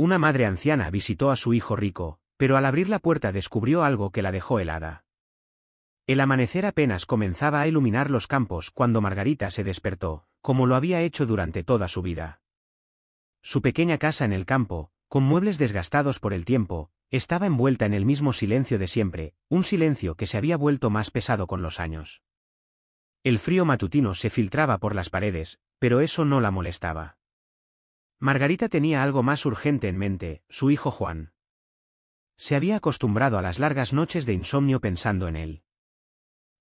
Una madre anciana visitó a su hijo rico, pero al abrir la puerta descubrió algo que la dejó helada. El amanecer apenas comenzaba a iluminar los campos cuando Margarita se despertó, como lo había hecho durante toda su vida. Su pequeña casa en el campo, con muebles desgastados por el tiempo, estaba envuelta en el mismo silencio de siempre, un silencio que se había vuelto más pesado con los años. El frío matutino se filtraba por las paredes, pero eso no la molestaba. Margarita tenía algo más urgente en mente, su hijo Juan. Se había acostumbrado a las largas noches de insomnio pensando en él.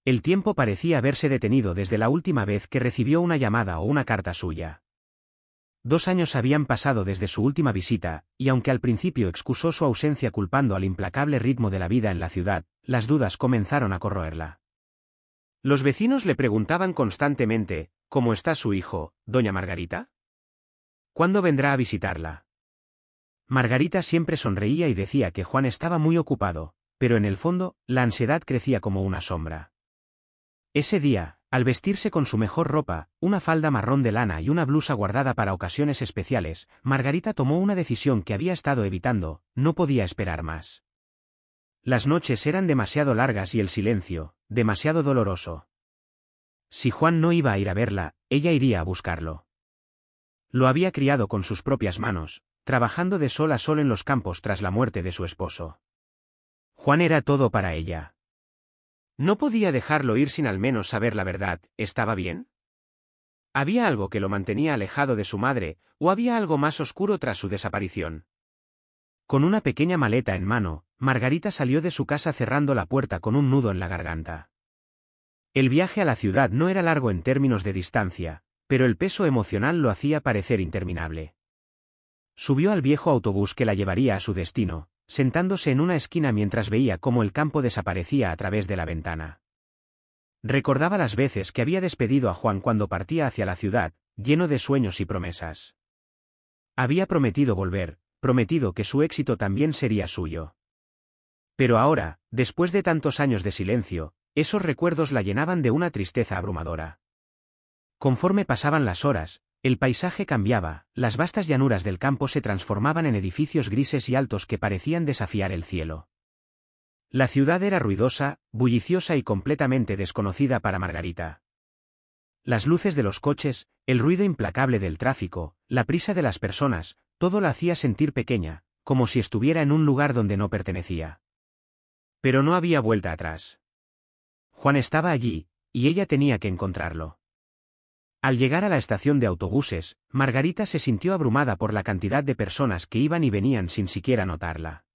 El tiempo parecía haberse detenido desde la última vez que recibió una llamada o una carta suya. 2 años habían pasado desde su última visita, y aunque al principio excusó su ausencia culpando al implacable ritmo de la vida en la ciudad, las dudas comenzaron a corroerla. Los vecinos le preguntaban constantemente, ¿cómo está su hijo, doña Margarita? ¿Cuándo vendrá a visitarla? Margarita siempre sonreía y decía que Juan estaba muy ocupado, pero en el fondo, la ansiedad crecía como una sombra. Ese día, al vestirse con su mejor ropa, una falda marrón de lana y una blusa guardada para ocasiones especiales, Margarita tomó una decisión que había estado evitando, no podía esperar más. Las noches eran demasiado largas y el silencio, demasiado doloroso. Si Juan no iba a ir a verla, ella iría a buscarlo. Lo había criado con sus propias manos, trabajando de sol a sol en los campos tras la muerte de su esposo. Juan era todo para ella. No podía dejarlo ir sin al menos saber la verdad, ¿estaba bien? ¿Había algo que lo mantenía alejado de su madre, o había algo más oscuro tras su desaparición? Con una pequeña maleta en mano, Margarita salió de su casa cerrando la puerta con un nudo en la garganta. El viaje a la ciudad no era largo en términos de distancia, pero el peso emocional lo hacía parecer interminable. Subió al viejo autobús que la llevaría a su destino, sentándose en una esquina mientras veía cómo el campo desaparecía a través de la ventana. Recordaba las veces que había despedido a Juan cuando partía hacia la ciudad, lleno de sueños y promesas. Había prometido volver, prometido que su éxito también sería suyo. Pero ahora, después de tantos años de silencio, esos recuerdos la llenaban de una tristeza abrumadora. Conforme pasaban las horas, el paisaje cambiaba, las vastas llanuras del campo se transformaban en edificios grises y altos que parecían desafiar el cielo. La ciudad era ruidosa, bulliciosa y completamente desconocida para Margarita. Las luces de los coches, el ruido implacable del tráfico, la prisa de las personas, todo la hacía sentir pequeña, como si estuviera en un lugar donde no pertenecía. Pero no había vuelta atrás. Juan estaba allí, y ella tenía que encontrarlo. Al llegar a la estación de autobuses, Margarita se sintió abrumada por la cantidad de personas que iban y venían sin siquiera notarla.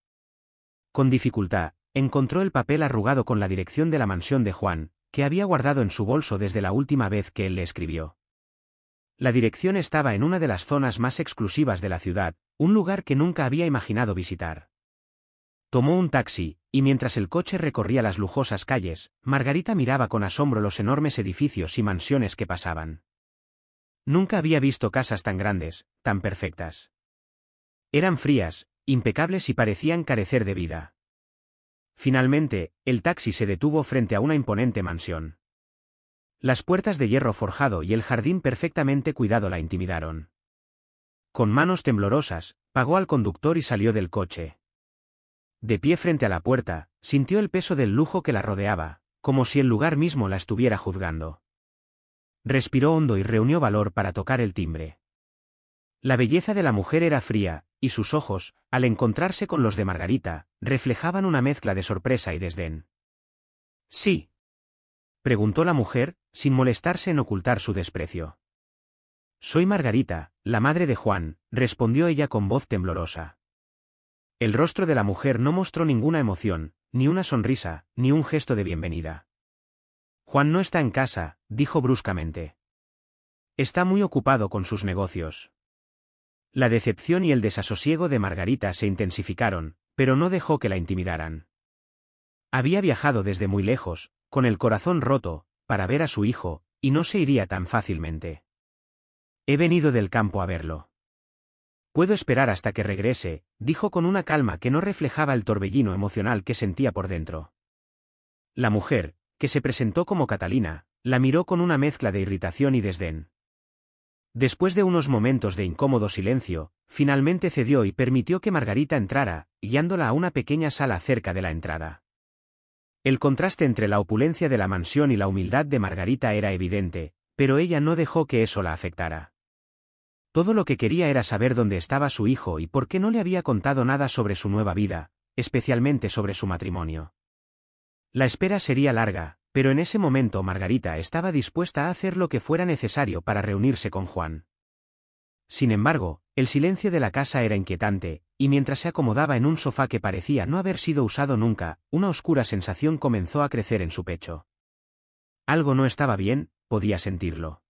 Con dificultad, encontró el papel arrugado con la dirección de la mansión de Juan, que había guardado en su bolso desde la última vez que él le escribió. La dirección estaba en una de las zonas más exclusivas de la ciudad, un lugar que nunca había imaginado visitar. Tomó un taxi, y mientras el coche recorría las lujosas calles, Margarita miraba con asombro los enormes edificios y mansiones que pasaban. Nunca había visto casas tan grandes, tan perfectas. Eran frías, impecables y parecían carecer de vida. Finalmente, el taxi se detuvo frente a una imponente mansión. Las puertas de hierro forjado y el jardín perfectamente cuidado la intimidaron. Con manos temblorosas, pagó al conductor y salió del coche. De pie frente a la puerta, sintió el peso del lujo que la rodeaba, como si el lugar mismo la estuviera juzgando. Respiró hondo y reunió valor para tocar el timbre. La belleza de la mujer era fría, y sus ojos, al encontrarse con los de Margarita, reflejaban una mezcla de sorpresa y desdén. «¿Sí?», preguntó la mujer, sin molestarse en ocultar su desprecio. «Soy Margarita, la madre de Juan», respondió ella con voz temblorosa. El rostro de la mujer no mostró ninguna emoción, ni una sonrisa, ni un gesto de bienvenida. «Juan no está en casa», dijo bruscamente. «Está muy ocupado con sus negocios». La decepción y el desasosiego de Margarita se intensificaron, pero no dejó que la intimidaran. Había viajado desde muy lejos, con el corazón roto, para ver a su hijo, y no se iría tan fácilmente. «He venido del campo a verlo». «Puedo esperar hasta que regrese», dijo con una calma que no reflejaba el torbellino emocional que sentía por dentro. La mujer, que se presentó como Catalina, la miró con una mezcla de irritación y desdén. Después de unos momentos de incómodo silencio, Finalmente cedió y permitió que Margarita entrara, guiándola a una pequeña sala cerca de la entrada. El contraste entre la opulencia de la mansión y la humildad de Margarita era evidente, pero ella no dejó que eso la afectara. Todo lo que quería era saber dónde estaba su hijo y por qué no le había contado nada sobre su nueva vida, especialmente sobre su matrimonio. La espera sería larga, pero en ese momento Margarita estaba dispuesta a hacer lo que fuera necesario para reunirse con Juan. Sin embargo, el silencio de la casa era inquietante, y mientras se acomodaba en un sofá que parecía no haber sido usado nunca, una oscura sensación comenzó a crecer en su pecho. Algo no estaba bien, podía sentirlo.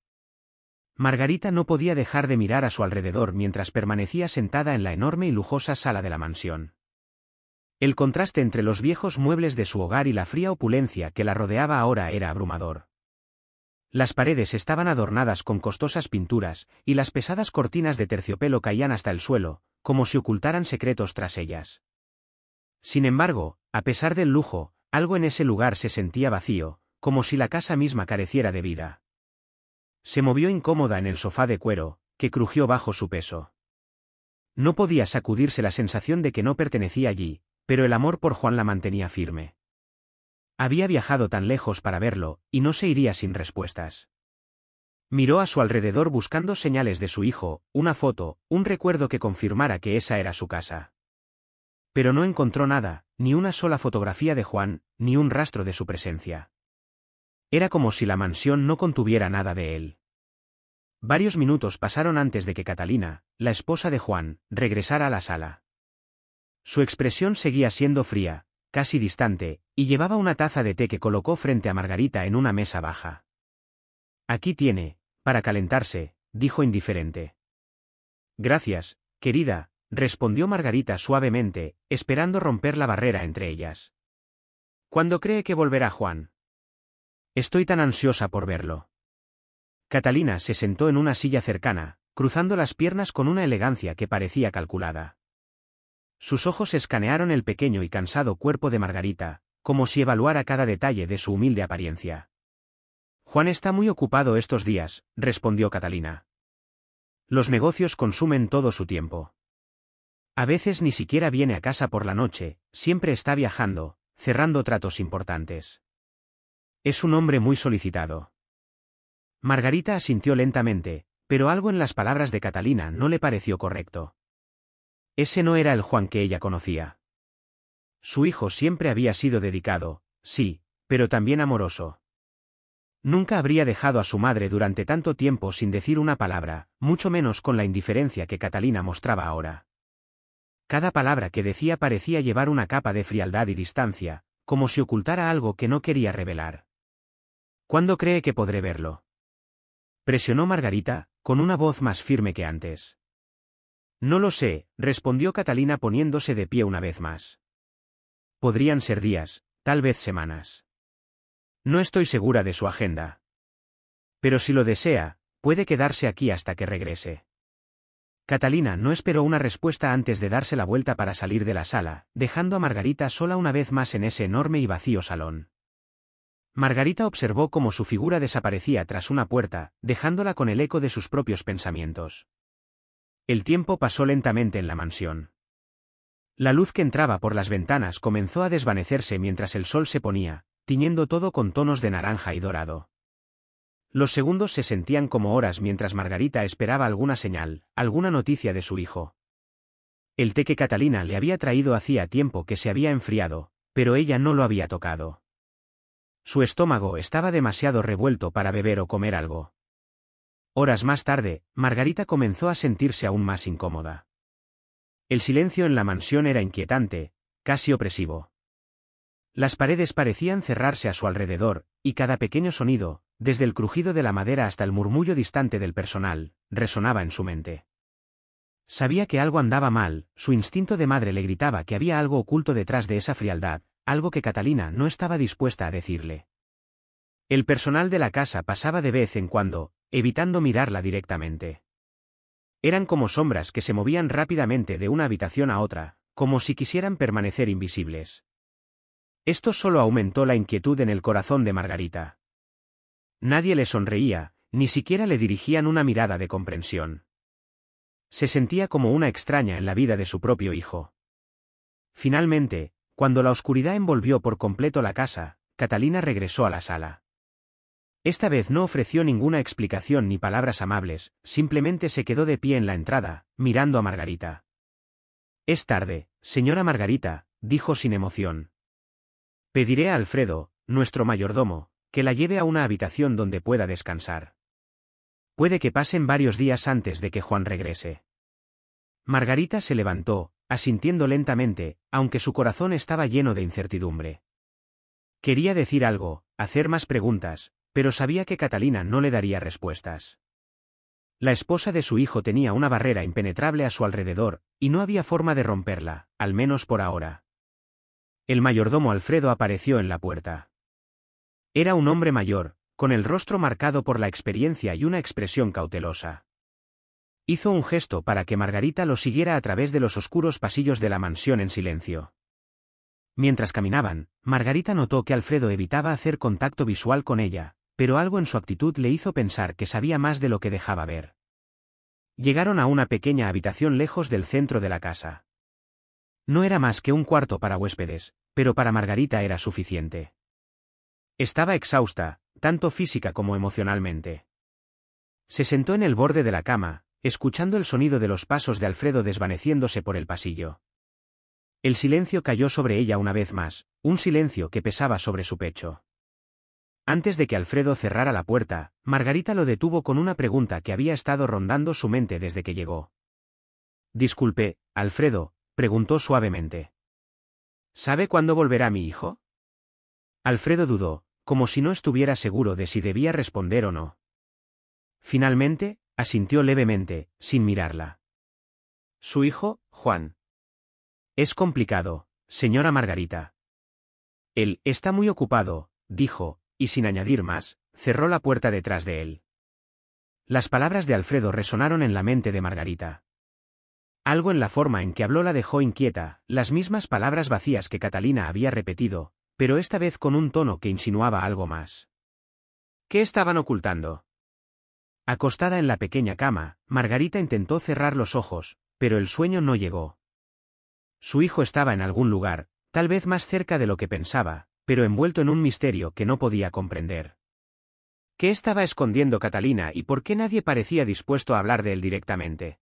Margarita no podía dejar de mirar a su alrededor mientras permanecía sentada en la enorme y lujosa sala de la mansión. El contraste entre los viejos muebles de su hogar y la fría opulencia que la rodeaba ahora era abrumador. Las paredes estaban adornadas con costosas pinturas, y las pesadas cortinas de terciopelo caían hasta el suelo, como si ocultaran secretos tras ellas. Sin embargo, a pesar del lujo, algo en ese lugar se sentía vacío, como si la casa misma careciera de vida. Se movió incómoda en el sofá de cuero, que crujió bajo su peso. No podía sacudirse la sensación de que no pertenecía allí, pero el amor por Juan la mantenía firme. Había viajado tan lejos para verlo, y no se iría sin respuestas. Miró a su alrededor buscando señales de su hijo, una foto, un recuerdo que confirmara que esa era su casa. Pero no encontró nada, ni una sola fotografía de Juan, ni un rastro de su presencia. Era como si la mansión no contuviera nada de él. Varios minutos pasaron antes de que Catalina, la esposa de Juan, regresara a la sala. Su expresión seguía siendo fría, casi distante, y llevaba una taza de té que colocó frente a Margarita en una mesa baja. «Aquí tiene, para calentarse», dijo indiferente. «Gracias, querida», respondió Margarita suavemente, esperando romper la barrera entre ellas. «¿Cuándo cree que volverá Juan? Estoy tan ansiosa por verlo». Catalina se sentó en una silla cercana, cruzando las piernas con una elegancia que parecía calculada. Sus ojos escanearon el pequeño y cansado cuerpo de Margarita, como si evaluara cada detalle de su humilde apariencia. «Juan está muy ocupado estos días», respondió Catalina. «Los negocios consumen todo su tiempo. A veces ni siquiera viene a casa por la noche, siempre está viajando, cerrando tratos importantes. Es un hombre muy solicitado». Margarita asintió lentamente, pero algo en las palabras de Catalina no le pareció correcto. Ese no era el Juan que ella conocía. Su hijo siempre había sido dedicado, sí, pero también amoroso. Nunca habría dejado a su madre durante tanto tiempo sin decir una palabra, mucho menos con la indiferencia que Catalina mostraba ahora. Cada palabra que decía parecía llevar una capa de frialdad y distancia, como si ocultara algo que no quería revelar. «¿Cuándo cree que podré verlo?», presionó Margarita, con una voz más firme que antes. «No lo sé», respondió Catalina poniéndose de pie una vez más. «Podrían ser días, tal vez semanas. No estoy segura de su agenda. Pero si lo desea, puede quedarse aquí hasta que regrese». Catalina no esperó una respuesta antes de darse la vuelta para salir de la sala, dejando a Margarita sola una vez más en ese enorme y vacío salón. Margarita observó cómo su figura desaparecía tras una puerta, dejándola con el eco de sus propios pensamientos. El tiempo pasó lentamente en la mansión. La luz que entraba por las ventanas comenzó a desvanecerse mientras el sol se ponía, tiñendo todo con tonos de naranja y dorado. Los segundos se sentían como horas mientras Margarita esperaba alguna señal, alguna noticia de su hijo. El té que Catalina le había traído hacía tiempo que se había enfriado, pero ella no lo había tocado. Su estómago estaba demasiado revuelto para beber o comer algo. Horas más tarde, Margarita comenzó a sentirse aún más incómoda. El silencio en la mansión era inquietante, casi opresivo. Las paredes parecían cerrarse a su alrededor, y cada pequeño sonido, desde el crujido de la madera hasta el murmullo distante del personal, resonaba en su mente. Sabía que algo andaba mal, su instinto de madre le gritaba que había algo oculto detrás de esa frialdad, algo que Catalina no estaba dispuesta a decirle. El personal de la casa pasaba de vez en cuando, evitando mirarla directamente. Eran como sombras que se movían rápidamente de una habitación a otra, como si quisieran permanecer invisibles. Esto solo aumentó la inquietud en el corazón de Margarita. Nadie le sonreía, ni siquiera le dirigían una mirada de comprensión. Se sentía como una extraña en la vida de su propio hijo. Finalmente, cuando la oscuridad envolvió por completo la casa, Catalina regresó a la sala. Esta vez no ofreció ninguna explicación ni palabras amables, simplemente se quedó de pie en la entrada, mirando a Margarita. «Es tarde, señora Margarita», dijo sin emoción. «Pediré a Alfredo, nuestro mayordomo, que la lleve a una habitación donde pueda descansar. Puede que pasen varios días antes de que Juan regrese». Margarita se levantó, asintiendo lentamente, aunque su corazón estaba lleno de incertidumbre. Quería decir algo, hacer más preguntas, pero sabía que Catalina no le daría respuestas. La esposa de su hijo tenía una barrera impenetrable a su alrededor, y no había forma de romperla, al menos por ahora. El mayordomo Alfredo apareció en la puerta. Era un hombre mayor, con el rostro marcado por la experiencia y una expresión cautelosa. Hizo un gesto para que Margarita lo siguiera a través de los oscuros pasillos de la mansión en silencio. Mientras caminaban, Margarita notó que Alfredo evitaba hacer contacto visual con ella, pero algo en su actitud le hizo pensar que sabía más de lo que dejaba ver. Llegaron a una pequeña habitación lejos del centro de la casa. No era más que un cuarto para huéspedes, pero para Margarita era suficiente. Estaba exhausta, tanto física como emocionalmente. Se sentó en el borde de la cama, escuchando el sonido de los pasos de Alfredo desvaneciéndose por el pasillo. El silencio cayó sobre ella una vez más, un silencio que pesaba sobre su pecho. Antes de que Alfredo cerrara la puerta, Margarita lo detuvo con una pregunta que había estado rondando su mente desde que llegó. «Disculpe, Alfredo», preguntó suavemente. «¿Sabe cuándo volverá mi hijo?» Alfredo dudó, como si no estuviera seguro de si debía responder o no. Finalmente, asintió levemente, sin mirarla. «Su hijo, Juan». «Es complicado, señora Margarita». «Él está muy ocupado», dijo, y sin añadir más, cerró la puerta detrás de él. Las palabras de Alfredo resonaron en la mente de Margarita. Algo en la forma en que habló la dejó inquieta, las mismas palabras vacías que Catalina había repetido, pero esta vez con un tono que insinuaba algo más. ¿Qué estaban ocultando? Acostada en la pequeña cama, Margarita intentó cerrar los ojos, pero el sueño no llegó. Su hijo estaba en algún lugar, tal vez más cerca de lo que pensaba, pero envuelto en un misterio que no podía comprender. ¿Qué estaba escondiendo Catalina y por qué nadie parecía dispuesto a hablar de él directamente?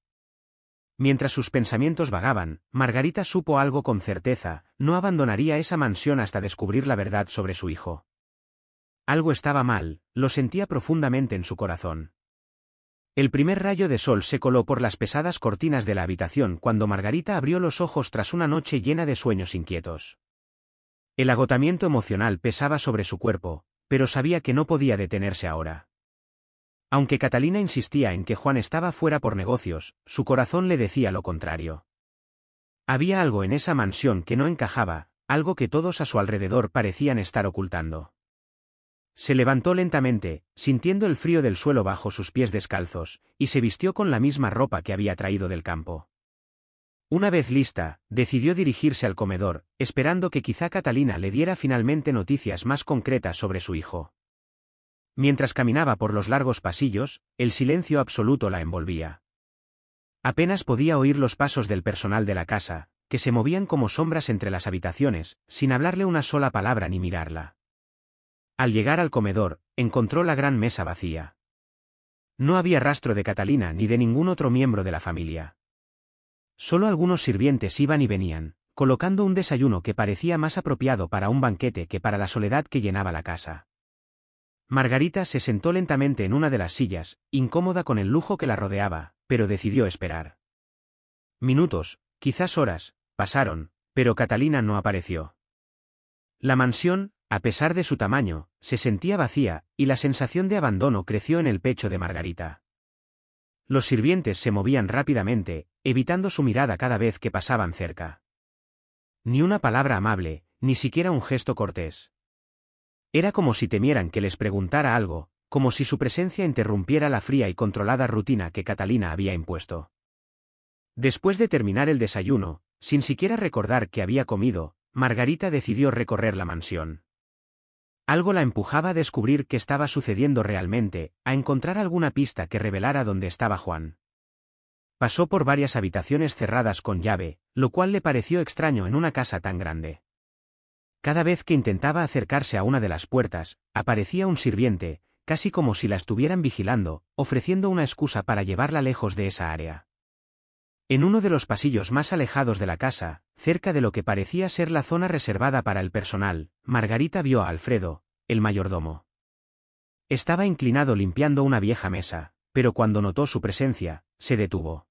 Mientras sus pensamientos vagaban, Margarita supo algo con certeza: no abandonaría esa mansión hasta descubrir la verdad sobre su hijo. Algo estaba mal, lo sentía profundamente en su corazón. El primer rayo de sol se coló por las pesadas cortinas de la habitación cuando Margarita abrió los ojos tras una noche llena de sueños inquietos. El agotamiento emocional pesaba sobre su cuerpo, pero sabía que no podía detenerse ahora. Aunque Catalina insistía en que Juan estaba fuera por negocios, su corazón le decía lo contrario. Había algo en esa mansión que no encajaba, algo que todos a su alrededor parecían estar ocultando. Se levantó lentamente, sintiendo el frío del suelo bajo sus pies descalzos, y se vistió con la misma ropa que había traído del campo. Una vez lista, decidió dirigirse al comedor, esperando que quizá Catalina le diera finalmente noticias más concretas sobre su hijo. Mientras caminaba por los largos pasillos, el silencio absoluto la envolvía. Apenas podía oír los pasos del personal de la casa, que se movían como sombras entre las habitaciones, sin hablarle una sola palabra ni mirarla. Al llegar al comedor, encontró la gran mesa vacía. No había rastro de Catalina ni de ningún otro miembro de la familia. Solo algunos sirvientes iban y venían, colocando un desayuno que parecía más apropiado para un banquete que para la soledad que llenaba la casa. Margarita se sentó lentamente en una de las sillas, incómoda con el lujo que la rodeaba, pero decidió esperar. Minutos, quizás horas, pasaron, pero Catalina no apareció. La mansión, a pesar de su tamaño, se sentía vacía, y la sensación de abandono creció en el pecho de Margarita. Los sirvientes se movían rápidamente, evitando su mirada cada vez que pasaban cerca. Ni una palabra amable, ni siquiera un gesto cortés. Era como si temieran que les preguntara algo, como si su presencia interrumpiera la fría y controlada rutina que Catalina había impuesto. Después de terminar el desayuno, sin siquiera recordar que había comido, Margarita decidió recorrer la mansión. Algo la empujaba a descubrir qué estaba sucediendo realmente, a encontrar alguna pista que revelara dónde estaba Juan. Pasó por varias habitaciones cerradas con llave, lo cual le pareció extraño en una casa tan grande. Cada vez que intentaba acercarse a una de las puertas, aparecía un sirviente, casi como si la estuvieran vigilando, ofreciendo una excusa para llevarla lejos de esa área. En uno de los pasillos más alejados de la casa, cerca de lo que parecía ser la zona reservada para el personal, Margarita vio a Alfredo, el mayordomo. Estaba inclinado limpiando una vieja mesa, pero cuando notó su presencia, se detuvo.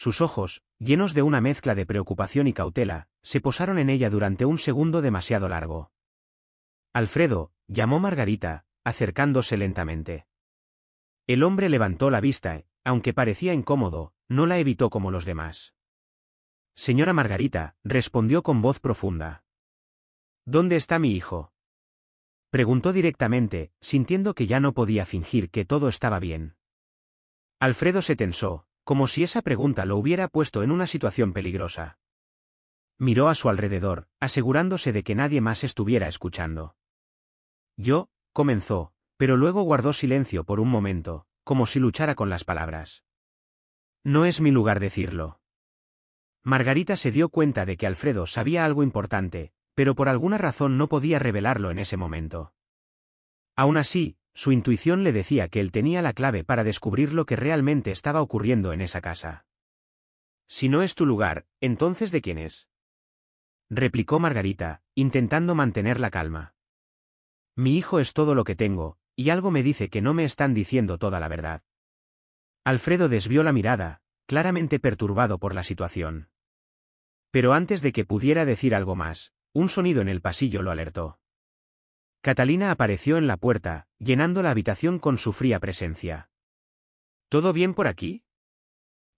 Sus ojos, llenos de una mezcla de preocupación y cautela, se posaron en ella durante un segundo demasiado largo. Alfredo, llamó Margarita, acercándose lentamente. El hombre levantó la vista, aunque parecía incómodo, no la evitó como los demás. Señora Margarita, respondió con voz profunda. ¿Dónde está mi hijo? Preguntó directamente, sintiendo que ya no podía fingir que todo estaba bien. Alfredo se tensó, como si esa pregunta lo hubiera puesto en una situación peligrosa. Miró a su alrededor, asegurándose de que nadie más estuviera escuchando. Yo, comenzó, pero luego guardó silencio por un momento, como si luchara con las palabras. No es mi lugar decirlo. Margarita se dio cuenta de que Alfredo sabía algo importante, pero por alguna razón no podía revelarlo en ese momento. Aún así, su intuición le decía que él tenía la clave para descubrir lo que realmente estaba ocurriendo en esa casa. Si no es tu lugar, ¿entonces de quién es? Replicó Margarita, intentando mantener la calma. Mi hijo es todo lo que tengo, y algo me dice que no me están diciendo toda la verdad. Alfredo desvió la mirada, claramente perturbado por la situación. Pero antes de que pudiera decir algo más, un sonido en el pasillo lo alertó. Catalina apareció en la puerta, llenando la habitación con su fría presencia. ¿Todo bien por aquí?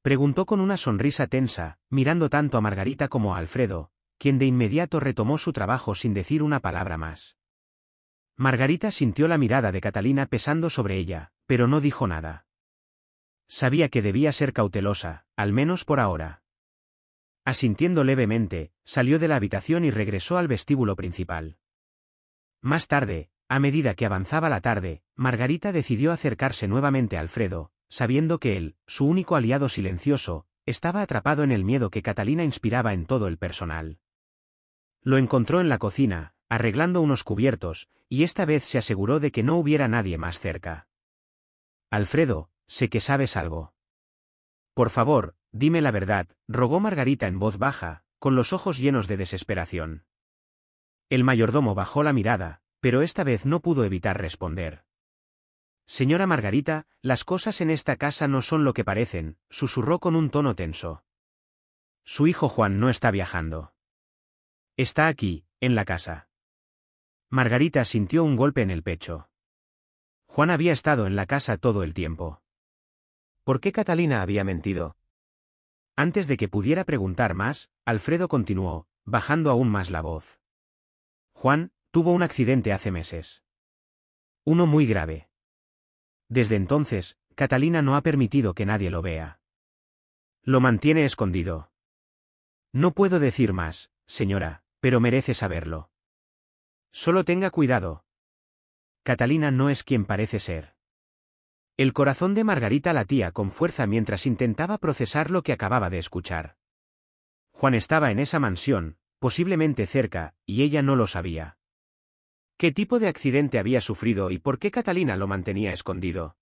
Preguntó con una sonrisa tensa, mirando tanto a Margarita como a Alfredo, quien de inmediato retomó su trabajo sin decir una palabra más. Margarita sintió la mirada de Catalina pesando sobre ella, pero no dijo nada. Sabía que debía ser cautelosa, al menos por ahora. Asintiendo levemente, salió de la habitación y regresó al vestíbulo principal. Más tarde, a medida que avanzaba la tarde, Margarita decidió acercarse nuevamente a Alfredo, sabiendo que él, su único aliado silencioso, estaba atrapado en el miedo que Catalina inspiraba en todo el personal. Lo encontró en la cocina, arreglando unos cubiertos, y esta vez se aseguró de que no hubiera nadie más cerca. Alfredo, sé que sabes algo. Por favor, dime la verdad, rogó Margarita en voz baja, con los ojos llenos de desesperación. El mayordomo bajó la mirada, pero esta vez no pudo evitar responder. Señora Margarita, las cosas en esta casa no son lo que parecen, susurró con un tono tenso. Su hijo Juan no está viajando. Está aquí, en la casa. Margarita sintió un golpe en el pecho. Juan había estado en la casa todo el tiempo. ¿Por qué Catalina había mentido? Antes de que pudiera preguntar más, Alfredo continuó, bajando aún más la voz. Juan tuvo un accidente hace meses. Uno muy grave. Desde entonces, Catalina no ha permitido que nadie lo vea. Lo mantiene escondido. No puedo decir más, señora, pero merece saberlo. Solo tenga cuidado. Catalina no es quien parece ser. El corazón de Margarita latía con fuerza mientras intentaba procesar lo que acababa de escuchar. Juan estaba en esa mansión, posiblemente cerca, y ella no lo sabía. ¿Qué tipo de accidente había sufrido y por qué Catalina lo mantenía escondido?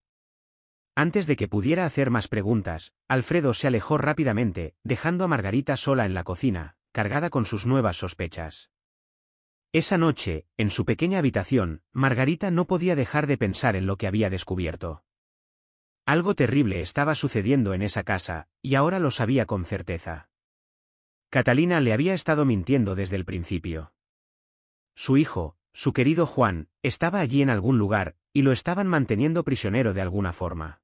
Antes de que pudiera hacer más preguntas, Alfredo se alejó rápidamente, dejando a Margarita sola en la cocina, cargada con sus nuevas sospechas. Esa noche, en su pequeña habitación, Margarita no podía dejar de pensar en lo que había descubierto. Algo terrible estaba sucediendo en esa casa, y ahora lo sabía con certeza. Catalina le había estado mintiendo desde el principio. Su hijo, su querido Juan, estaba allí en algún lugar, y lo estaban manteniendo prisionero de alguna forma.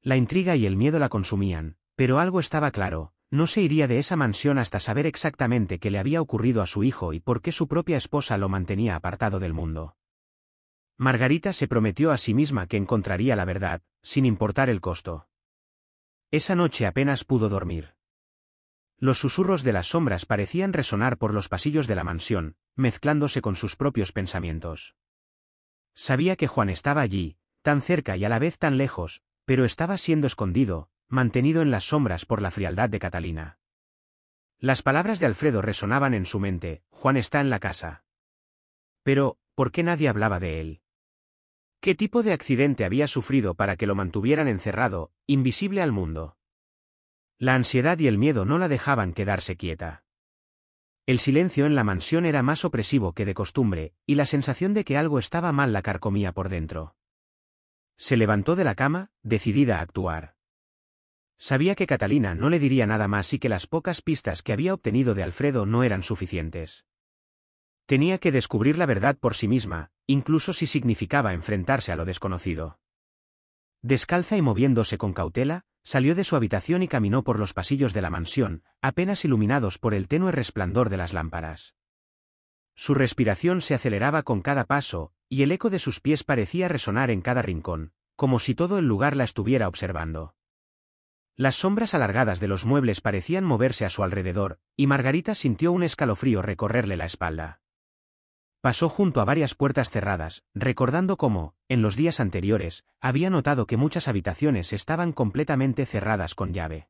La intriga y el miedo la consumían, pero algo estaba claro, no se iría de esa mansión hasta saber exactamente qué le había ocurrido a su hijo y por qué su propia esposa lo mantenía apartado del mundo. Margarita se prometió a sí misma que encontraría la verdad, sin importar el costo. Esa noche apenas pudo dormir. Los susurros de las sombras parecían resonar por los pasillos de la mansión, mezclándose con sus propios pensamientos. Sabía que Juan estaba allí, tan cerca y a la vez tan lejos, pero estaba siendo escondido, mantenido en las sombras por la frialdad de Catalina. Las palabras de Alfredo resonaban en su mente: Juan está en la casa. Pero, ¿por qué nadie hablaba de él? ¿Qué tipo de accidente había sufrido para que lo mantuvieran encerrado, invisible al mundo? La ansiedad y el miedo no la dejaban quedarse quieta. El silencio en la mansión era más opresivo que de costumbre, y la sensación de que algo estaba mal la carcomía por dentro. Se levantó de la cama, decidida a actuar. Sabía que Catalina no le diría nada más y que las pocas pistas que había obtenido de Alfredo no eran suficientes. Tenía que descubrir la verdad por sí misma, incluso si significaba enfrentarse a lo desconocido. Descalza y moviéndose con cautela, salió de su habitación y caminó por los pasillos de la mansión, apenas iluminados por el tenue resplandor de las lámparas. Su respiración se aceleraba con cada paso, y el eco de sus pies parecía resonar en cada rincón, como si todo el lugar la estuviera observando. Las sombras alargadas de los muebles parecían moverse a su alrededor, y Margarita sintió un escalofrío recorrerle la espalda. Pasó junto a varias puertas cerradas, recordando cómo, en los días anteriores, había notado que muchas habitaciones estaban completamente cerradas con llave.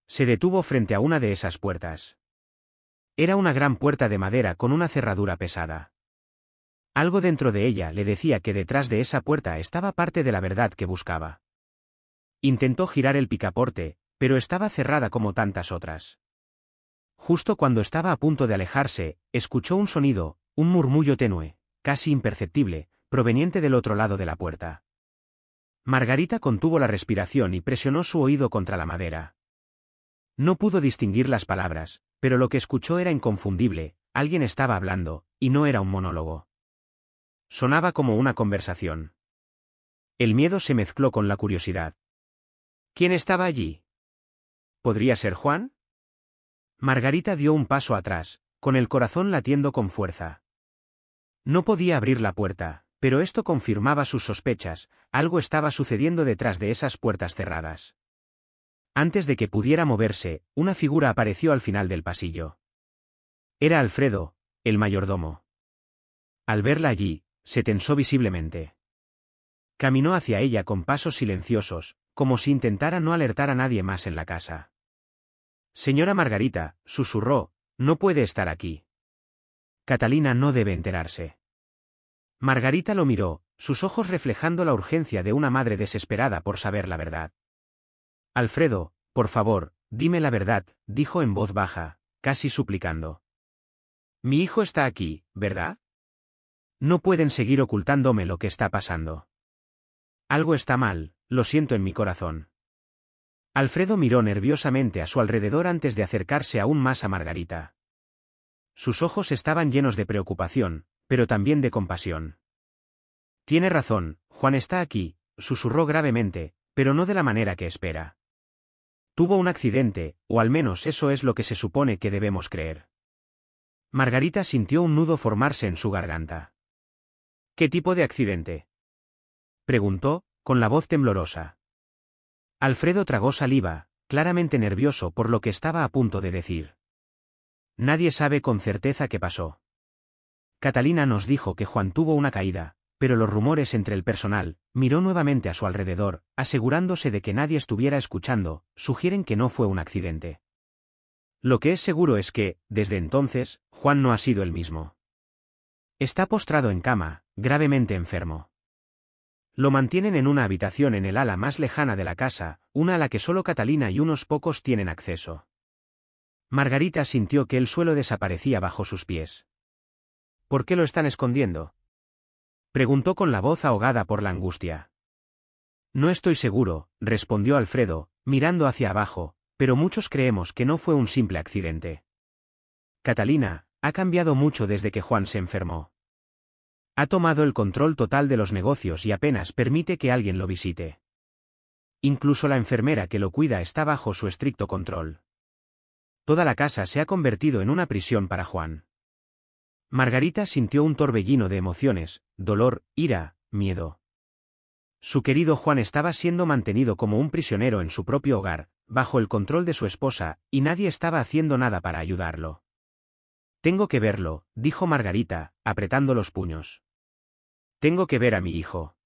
Se detuvo frente a una de esas puertas. Era una gran puerta de madera con una cerradura pesada. Algo dentro de ella le decía que detrás de esa puerta estaba parte de la verdad que buscaba. Intentó girar el picaporte, pero estaba cerrada como tantas otras. Justo cuando estaba a punto de alejarse, escuchó un sonido, un murmullo tenue, casi imperceptible, proveniente del otro lado de la puerta. Margarita contuvo la respiración y presionó su oído contra la madera. No pudo distinguir las palabras, pero lo que escuchó era inconfundible: alguien estaba hablando, y no era un monólogo. Sonaba como una conversación. El miedo se mezcló con la curiosidad. ¿Quién estaba allí? ¿Podría ser Juan? Margarita dio un paso atrás, con el corazón latiendo con fuerza. No podía abrir la puerta, pero esto confirmaba sus sospechas: algo estaba sucediendo detrás de esas puertas cerradas. Antes de que pudiera moverse, una figura apareció al final del pasillo. Era Alfredo, el mayordomo. Al verla allí, se tensó visiblemente. Caminó hacia ella con pasos silenciosos, como si intentara no alertar a nadie más en la casa. Señora Margarita, susurró, no puede estar aquí. Catalina no debe enterarse. Margarita lo miró, sus ojos reflejando la urgencia de una madre desesperada por saber la verdad. Alfredo, por favor, dime la verdad, dijo en voz baja, casi suplicando. Mi hijo está aquí, ¿verdad? No pueden seguir ocultándome lo que está pasando. Algo está mal, lo siento en mi corazón. Alfredo miró nerviosamente a su alrededor antes de acercarse aún más a Margarita. Sus ojos estaban llenos de preocupación, pero también de compasión. Tiene razón, Juan está aquí, susurró gravemente, pero no de la manera que espera. Tuvo un accidente, o al menos eso es lo que se supone que debemos creer. Margarita sintió un nudo formarse en su garganta. ¿Qué tipo de accidente?, preguntó, con la voz temblorosa. Alfredo tragó saliva, claramente nervioso por lo que estaba a punto de decir. Nadie sabe con certeza qué pasó. Catalina nos dijo que Juan tuvo una caída, pero los rumores entre el personal, miró nuevamente a su alrededor, asegurándose de que nadie estuviera escuchando, sugieren que no fue un accidente. Lo que es seguro es que, desde entonces, Juan no ha sido el mismo. Está postrado en cama, gravemente enfermo. Lo mantienen en una habitación en el ala más lejana de la casa, una a la que solo Catalina y unos pocos tienen acceso. Margarita sintió que el suelo desaparecía bajo sus pies. ¿Por qué lo están escondiendo?, preguntó con la voz ahogada por la angustia. No estoy seguro, respondió Alfredo, mirando hacia abajo, pero muchos creemos que no fue un simple accidente. Catalina ha cambiado mucho desde que Juan se enfermó. Ha tomado el control total de los negocios y apenas permite que alguien lo visite. Incluso la enfermera que lo cuida está bajo su estricto control. Toda la casa se ha convertido en una prisión para Juan. Margarita sintió un torbellino de emociones: dolor, ira, miedo. Su querido Juan estaba siendo mantenido como un prisionero en su propio hogar, bajo el control de su esposa, y nadie estaba haciendo nada para ayudarlo. Tengo que verlo, dijo Margarita, apretando los puños. Tengo que ver a mi hijo.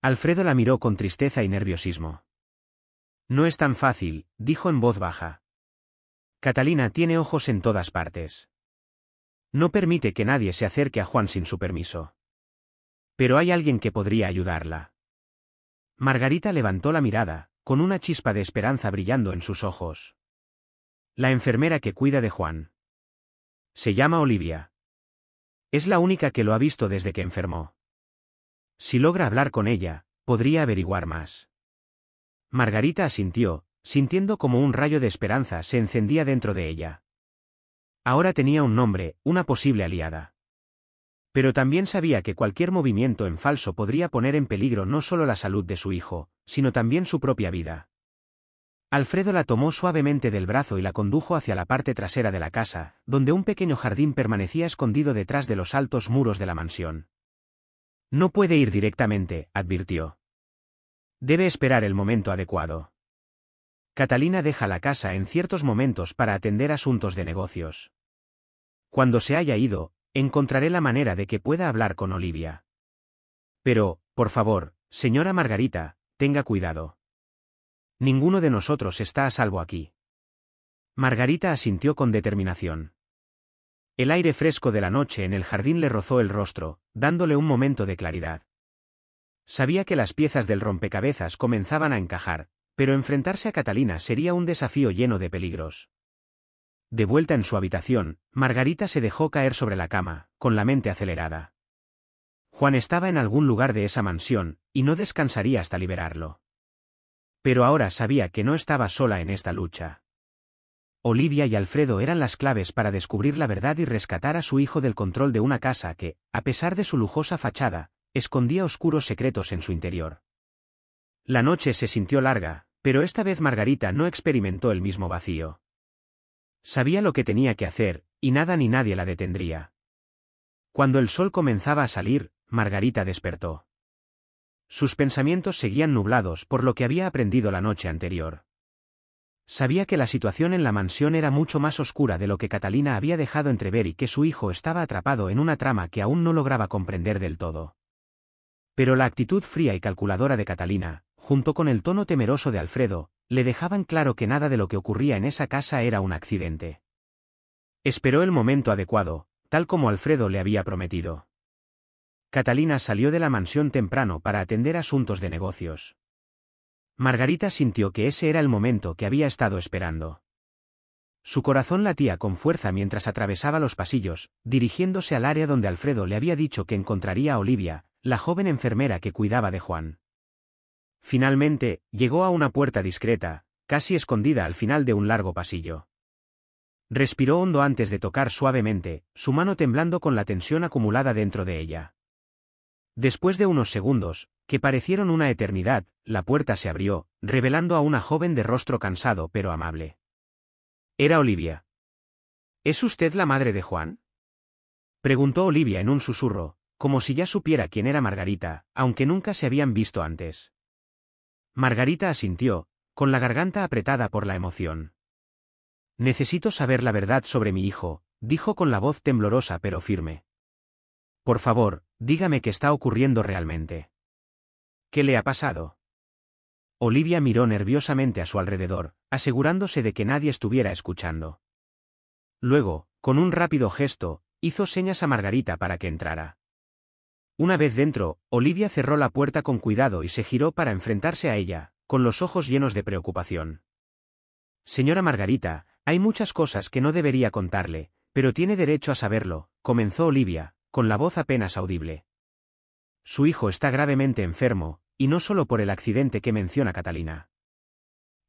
Alfredo la miró con tristeza y nerviosismo. No es tan fácil, dijo en voz baja. Catalina tiene ojos en todas partes. No permite que nadie se acerque a Juan sin su permiso. Pero hay alguien que podría ayudarla. Margarita levantó la mirada, con una chispa de esperanza brillando en sus ojos. La enfermera que cuida de Juan. Se llama Olivia. Es la única que lo ha visto desde que enfermó. Si logra hablar con ella, podría averiguar más. Margarita asintió, sintiendo como un rayo de esperanza se encendía dentro de ella. Ahora tenía un nombre, una posible aliada. Pero también sabía que cualquier movimiento en falso podría poner en peligro no solo la salud de su hijo, sino también su propia vida. Alfredo la tomó suavemente del brazo y la condujo hacia la parte trasera de la casa, donde un pequeño jardín permanecía escondido detrás de los altos muros de la mansión. No puede ir directamente, advirtió. Debe esperar el momento adecuado. Catalina deja la casa en ciertos momentos para atender asuntos de negocios. Cuando se haya ido, encontraré la manera de que pueda hablar con Olivia. Pero, por favor, señora Margarita, tenga cuidado. Ninguno de nosotros está a salvo aquí. Margarita asintió con determinación. El aire fresco de la noche en el jardín le rozó el rostro, dándole un momento de claridad. Sabía que las piezas del rompecabezas comenzaban a encajar, pero enfrentarse a Catalina sería un desafío lleno de peligros. De vuelta en su habitación, Margarita se dejó caer sobre la cama, con la mente acelerada. Juan estaba en algún lugar de esa mansión, y no descansaría hasta liberarlo. Pero ahora sabía que no estaba sola en esta lucha. Olivia y Alfredo eran las claves para descubrir la verdad y rescatar a su hijo del control de una casa que, a pesar de su lujosa fachada, escondía oscuros secretos en su interior. La noche se sintió larga, pero esta vez Margarita no experimentó el mismo vacío. Sabía lo que tenía que hacer, y nada ni nadie la detendría. Cuando el sol comenzaba a salir, Margarita despertó. Sus pensamientos seguían nublados por lo que había aprendido la noche anterior. Sabía que la situación en la mansión era mucho más oscura de lo que Catalina había dejado entrever y que su hijo estaba atrapado en una trama que aún no lograba comprender del todo. Pero la actitud fría y calculadora de Catalina, junto con el tono temeroso de Alfredo, le dejaban claro que nada de lo que ocurría en esa casa era un accidente. Esperó el momento adecuado, tal como Alfredo le había prometido. Catalina salió de la mansión temprano para atender asuntos de negocios. Margarita sintió que ese era el momento que había estado esperando. Su corazón latía con fuerza mientras atravesaba los pasillos, dirigiéndose al área donde Alfredo le había dicho que encontraría a Olivia, la joven enfermera que cuidaba de Juan. Finalmente, llegó a una puerta discreta, casi escondida al final de un largo pasillo. Respiró hondo antes de tocar suavemente, su mano temblando con la tensión acumulada dentro de ella. Después de unos segundos, que parecieron una eternidad, la puerta se abrió, revelando a una joven de rostro cansado pero amable. Era Olivia. ¿Es usted la madre de Juan? Preguntó Olivia en un susurro, como si ya supiera quién era Margarita, aunque nunca se habían visto antes. Margarita asintió, con la garganta apretada por la emoción. Necesito saber la verdad sobre mi hijo, dijo con la voz temblorosa pero firme. Por favor, dígame qué está ocurriendo realmente. ¿Qué le ha pasado? Olivia miró nerviosamente a su alrededor, asegurándose de que nadie estuviera escuchando. Luego, con un rápido gesto, hizo señas a Margarita para que entrara. Una vez dentro, Olivia cerró la puerta con cuidado y se giró para enfrentarse a ella, con los ojos llenos de preocupación. Señora Margarita, hay muchas cosas que no debería contarle, pero tiene derecho a saberlo, comenzó Olivia, con la voz apenas audible. Su hijo está gravemente enfermo, y no solo por el accidente que menciona Catalina.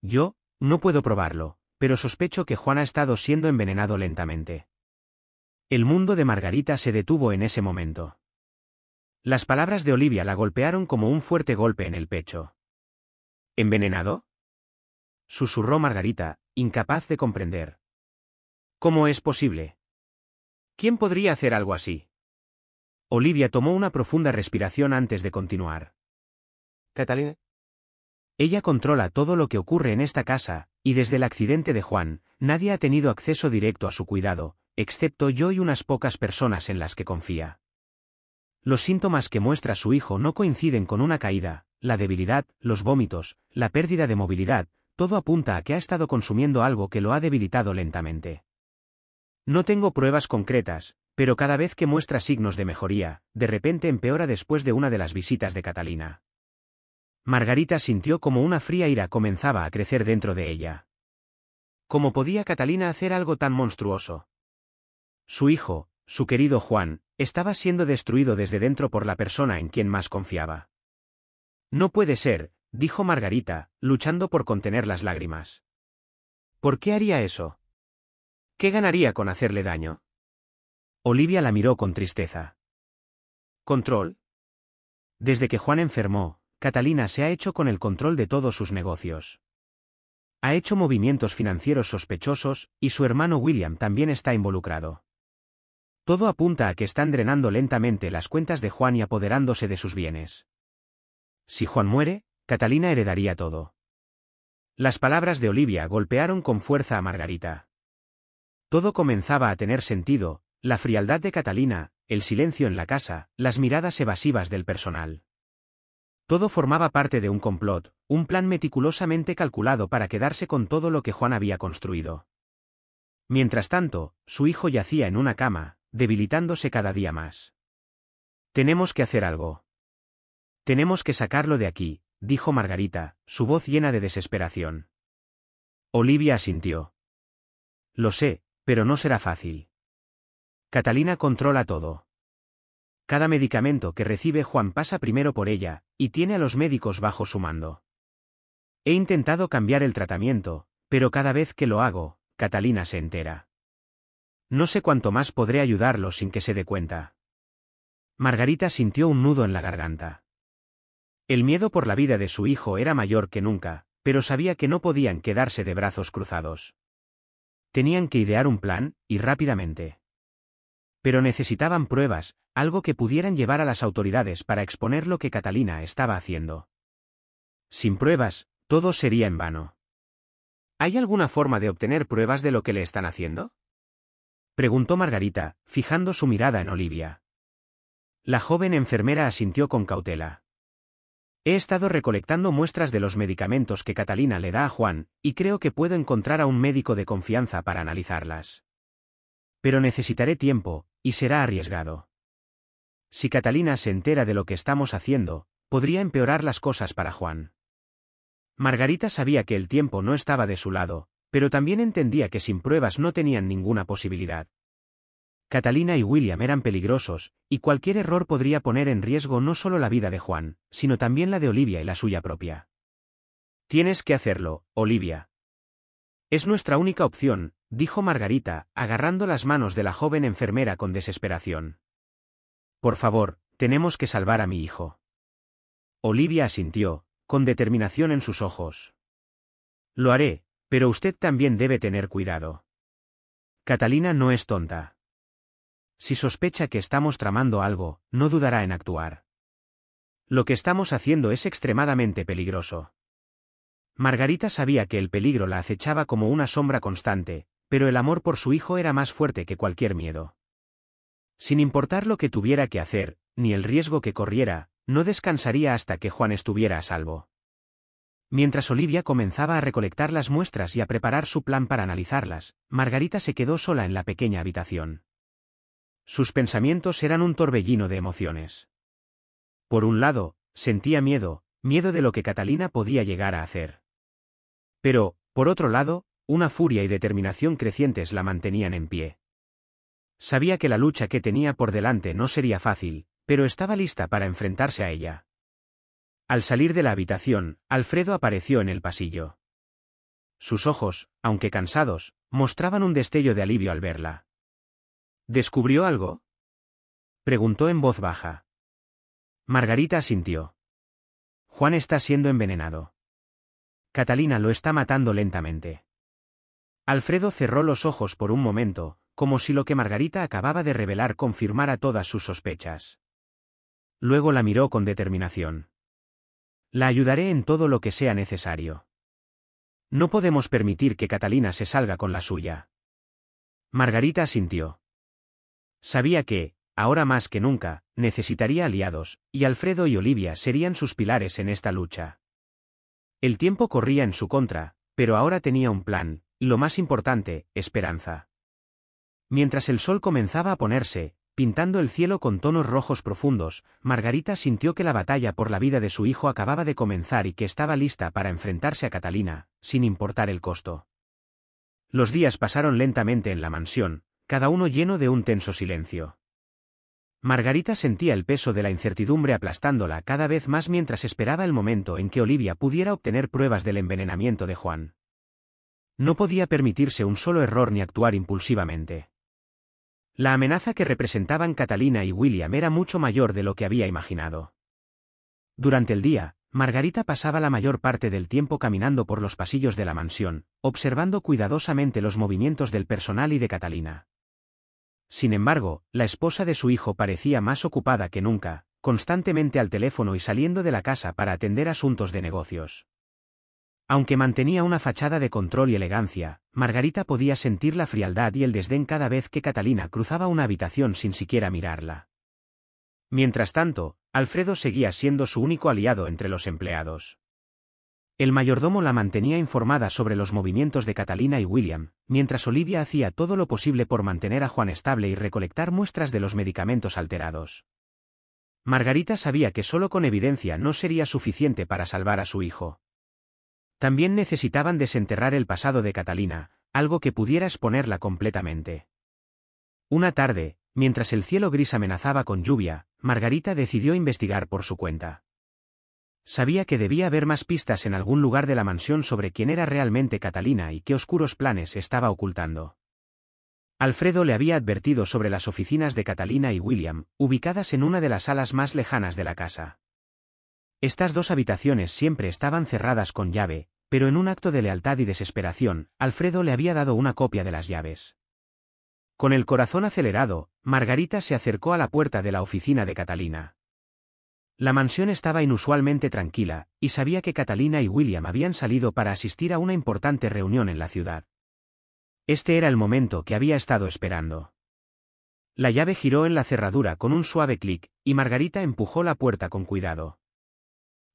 Yo, no puedo probarlo, pero sospecho que Juan ha estado siendo envenenado lentamente. El mundo de Margarita se detuvo en ese momento. Las palabras de Olivia la golpearon como un fuerte golpe en el pecho. ¿Envenenado? Susurró Margarita, incapaz de comprender. ¿Cómo es posible? ¿Quién podría hacer algo así? Olivia tomó una profunda respiración antes de continuar. Catalina. Ella controla todo lo que ocurre en esta casa, y desde el accidente de Juan, nadie ha tenido acceso directo a su cuidado, excepto yo y unas pocas personas en las que confía. Los síntomas que muestra su hijo no coinciden con una caída, la debilidad, los vómitos, la pérdida de movilidad, todo apunta a que ha estado consumiendo algo que lo ha debilitado lentamente. No tengo pruebas concretas, pero cada vez que muestra signos de mejoría, de repente empeora después de una de las visitas de Catalina. Margarita sintió como una fría ira comenzaba a crecer dentro de ella. ¿Cómo podía Catalina hacer algo tan monstruoso? Su hijo, su querido Juan, estaba siendo destruido desde dentro por la persona en quien más confiaba. No puede ser, dijo Margarita, luchando por contener las lágrimas. ¿Por qué haría eso? ¿Qué ganaría con hacerle daño? Olivia la miró con tristeza. ¿Control? Desde que Juan enfermó, Catalina se ha hecho con el control de todos sus negocios. Ha hecho movimientos financieros sospechosos, y su hermano William también está involucrado. Todo apunta a que están drenando lentamente las cuentas de Juan y apoderándose de sus bienes. Si Juan muere, Catalina heredaría todo. Las palabras de Olivia golpearon con fuerza a Margarita. Todo comenzaba a tener sentido, la frialdad de Catalina, el silencio en la casa, las miradas evasivas del personal. Todo formaba parte de un complot, un plan meticulosamente calculado para quedarse con todo lo que Juan había construido. Mientras tanto, su hijo yacía en una cama, debilitándose cada día más. Tenemos que hacer algo. Tenemos que sacarlo de aquí, dijo Margarita, su voz llena de desesperación. Olivia asintió. Lo sé, pero no será fácil. Catalina controla todo. Cada medicamento que recibe Juan pasa primero por ella, y tiene a los médicos bajo su mando. He intentado cambiar el tratamiento, pero cada vez que lo hago, Catalina se entera. No sé cuánto más podré ayudarlo sin que se dé cuenta. Margarita sintió un nudo en la garganta. El miedo por la vida de su hijo era mayor que nunca, pero sabía que no podían quedarse de brazos cruzados. Tenían que idear un plan, y rápidamente. Pero necesitaban pruebas, algo que pudieran llevar a las autoridades para exponer lo que Catalina estaba haciendo. Sin pruebas, todo sería en vano. ¿Hay alguna forma de obtener pruebas de lo que le están haciendo? Preguntó Margarita, fijando su mirada en Olivia. La joven enfermera asintió con cautela. He estado recolectando muestras de los medicamentos que Catalina le da a Juan, y creo que puedo encontrar a un médico de confianza para analizarlas. Pero necesitaré tiempo, y será arriesgado. Si Catalina se entera de lo que estamos haciendo, podría empeorar las cosas para Juan. Margarita sabía que el tiempo no estaba de su lado, pero también entendía que sin pruebas no tenían ninguna posibilidad. Catalina y William eran peligrosos, y cualquier error podría poner en riesgo no solo la vida de Juan, sino también la de Olivia y la suya propia. Tienes que hacerlo, Olivia. Es nuestra única opción, dijo Margarita, agarrando las manos de la joven enfermera con desesperación. Por favor, tenemos que salvar a mi hijo. Olivia asintió, con determinación en sus ojos. Lo haré, pero usted también debe tener cuidado. Catalina no es tonta. Si sospecha que estamos tramando algo, no dudará en actuar. Lo que estamos haciendo es extremadamente peligroso. Margarita sabía que el peligro la acechaba como una sombra constante, pero el amor por su hijo era más fuerte que cualquier miedo. Sin importar lo que tuviera que hacer, ni el riesgo que corriera, no descansaría hasta que Juan estuviera a salvo. Mientras Olivia comenzaba a recolectar las muestras y a preparar su plan para analizarlas, Margarita se quedó sola en la pequeña habitación. Sus pensamientos eran un torbellino de emociones. Por un lado, sentía miedo de lo que Catalina podía llegar a hacer. Pero, por otro lado, una furia y determinación crecientes la mantenían en pie. Sabía que la lucha que tenía por delante no sería fácil, pero estaba lista para enfrentarse a ella. Al salir de la habitación, Alfredo apareció en el pasillo. Sus ojos, aunque cansados, mostraban un destello de alivio al verla. ¿Descubrió algo?, preguntó en voz baja. Margarita asintió. Juan está siendo envenenado. Catalina lo está matando lentamente. Alfredo cerró los ojos por un momento, como si lo que Margarita acababa de revelar confirmara todas sus sospechas. Luego la miró con determinación. La ayudaré en todo lo que sea necesario. No podemos permitir que Catalina se salga con la suya. Margarita asintió. Sabía que, ahora más que nunca, necesitaría aliados, y Alfredo y Olivia serían sus pilares en esta lucha. El tiempo corría en su contra, pero ahora tenía un plan, y lo más importante, esperanza. Mientras el sol comenzaba a ponerse, pintando el cielo con tonos rojos profundos, Margarita sintió que la batalla por la vida de su hijo acababa de comenzar y que estaba lista para enfrentarse a Catalina, sin importar el costo. Los días pasaron lentamente en la mansión, cada uno lleno de un tenso silencio. Margarita sentía el peso de la incertidumbre aplastándola cada vez más mientras esperaba el momento en que Olivia pudiera obtener pruebas del envenenamiento de Juan. No podía permitirse un solo error ni actuar impulsivamente. La amenaza que representaban Catalina y William era mucho mayor de lo que había imaginado. Durante el día, Margarita pasaba la mayor parte del tiempo caminando por los pasillos de la mansión, observando cuidadosamente los movimientos del personal y de Catalina. Sin embargo, la esposa de su hijo parecía más ocupada que nunca, constantemente al teléfono y saliendo de la casa para atender asuntos de negocios. Aunque mantenía una fachada de control y elegancia, Margarita podía sentir la frialdad y el desdén cada vez que Catalina cruzaba una habitación sin siquiera mirarla. Mientras tanto, Alfredo seguía siendo su único aliado entre los empleados. El mayordomo la mantenía informada sobre los movimientos de Catalina y William, mientras Olivia hacía todo lo posible por mantener a Juan estable y recolectar muestras de los medicamentos alterados. Margarita sabía que solo con evidencia no sería suficiente para salvar a su hijo. También necesitaban desenterrar el pasado de Catalina, algo que pudiera exponerla completamente. Una tarde, mientras el cielo gris amenazaba con lluvia, Margarita decidió investigar por su cuenta. Sabía que debía haber más pistas en algún lugar de la mansión sobre quién era realmente Catalina y qué oscuros planes estaba ocultando. Alfredo le había advertido sobre las oficinas de Catalina y William, ubicadas en una de las salas más lejanas de la casa. Estas dos habitaciones siempre estaban cerradas con llave, pero en un acto de lealtad y desesperación, Alfredo le había dado una copia de las llaves. Con el corazón acelerado, Margarita se acercó a la puerta de la oficina de Catalina. La mansión estaba inusualmente tranquila, y sabía que Catalina y William habían salido para asistir a una importante reunión en la ciudad. Este era el momento que había estado esperando. La llave giró en la cerradura con un suave clic, y Margarita empujó la puerta con cuidado.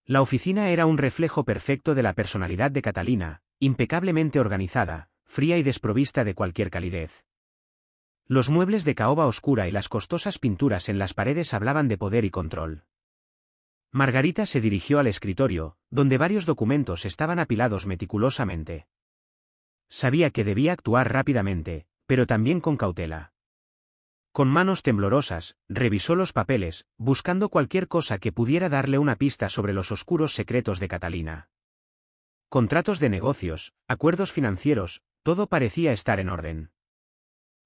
La oficina era un reflejo perfecto de la personalidad de Catalina, impecablemente organizada, fría y desprovista de cualquier calidez. Los muebles de caoba oscura y las costosas pinturas en las paredes hablaban de poder y control. Margarita se dirigió al escritorio, donde varios documentos estaban apilados meticulosamente. Sabía que debía actuar rápidamente, pero también con cautela. Con manos temblorosas, revisó los papeles, buscando cualquier cosa que pudiera darle una pista sobre los oscuros secretos de Catalina. Contratos de negocios, acuerdos financieros, todo parecía estar en orden.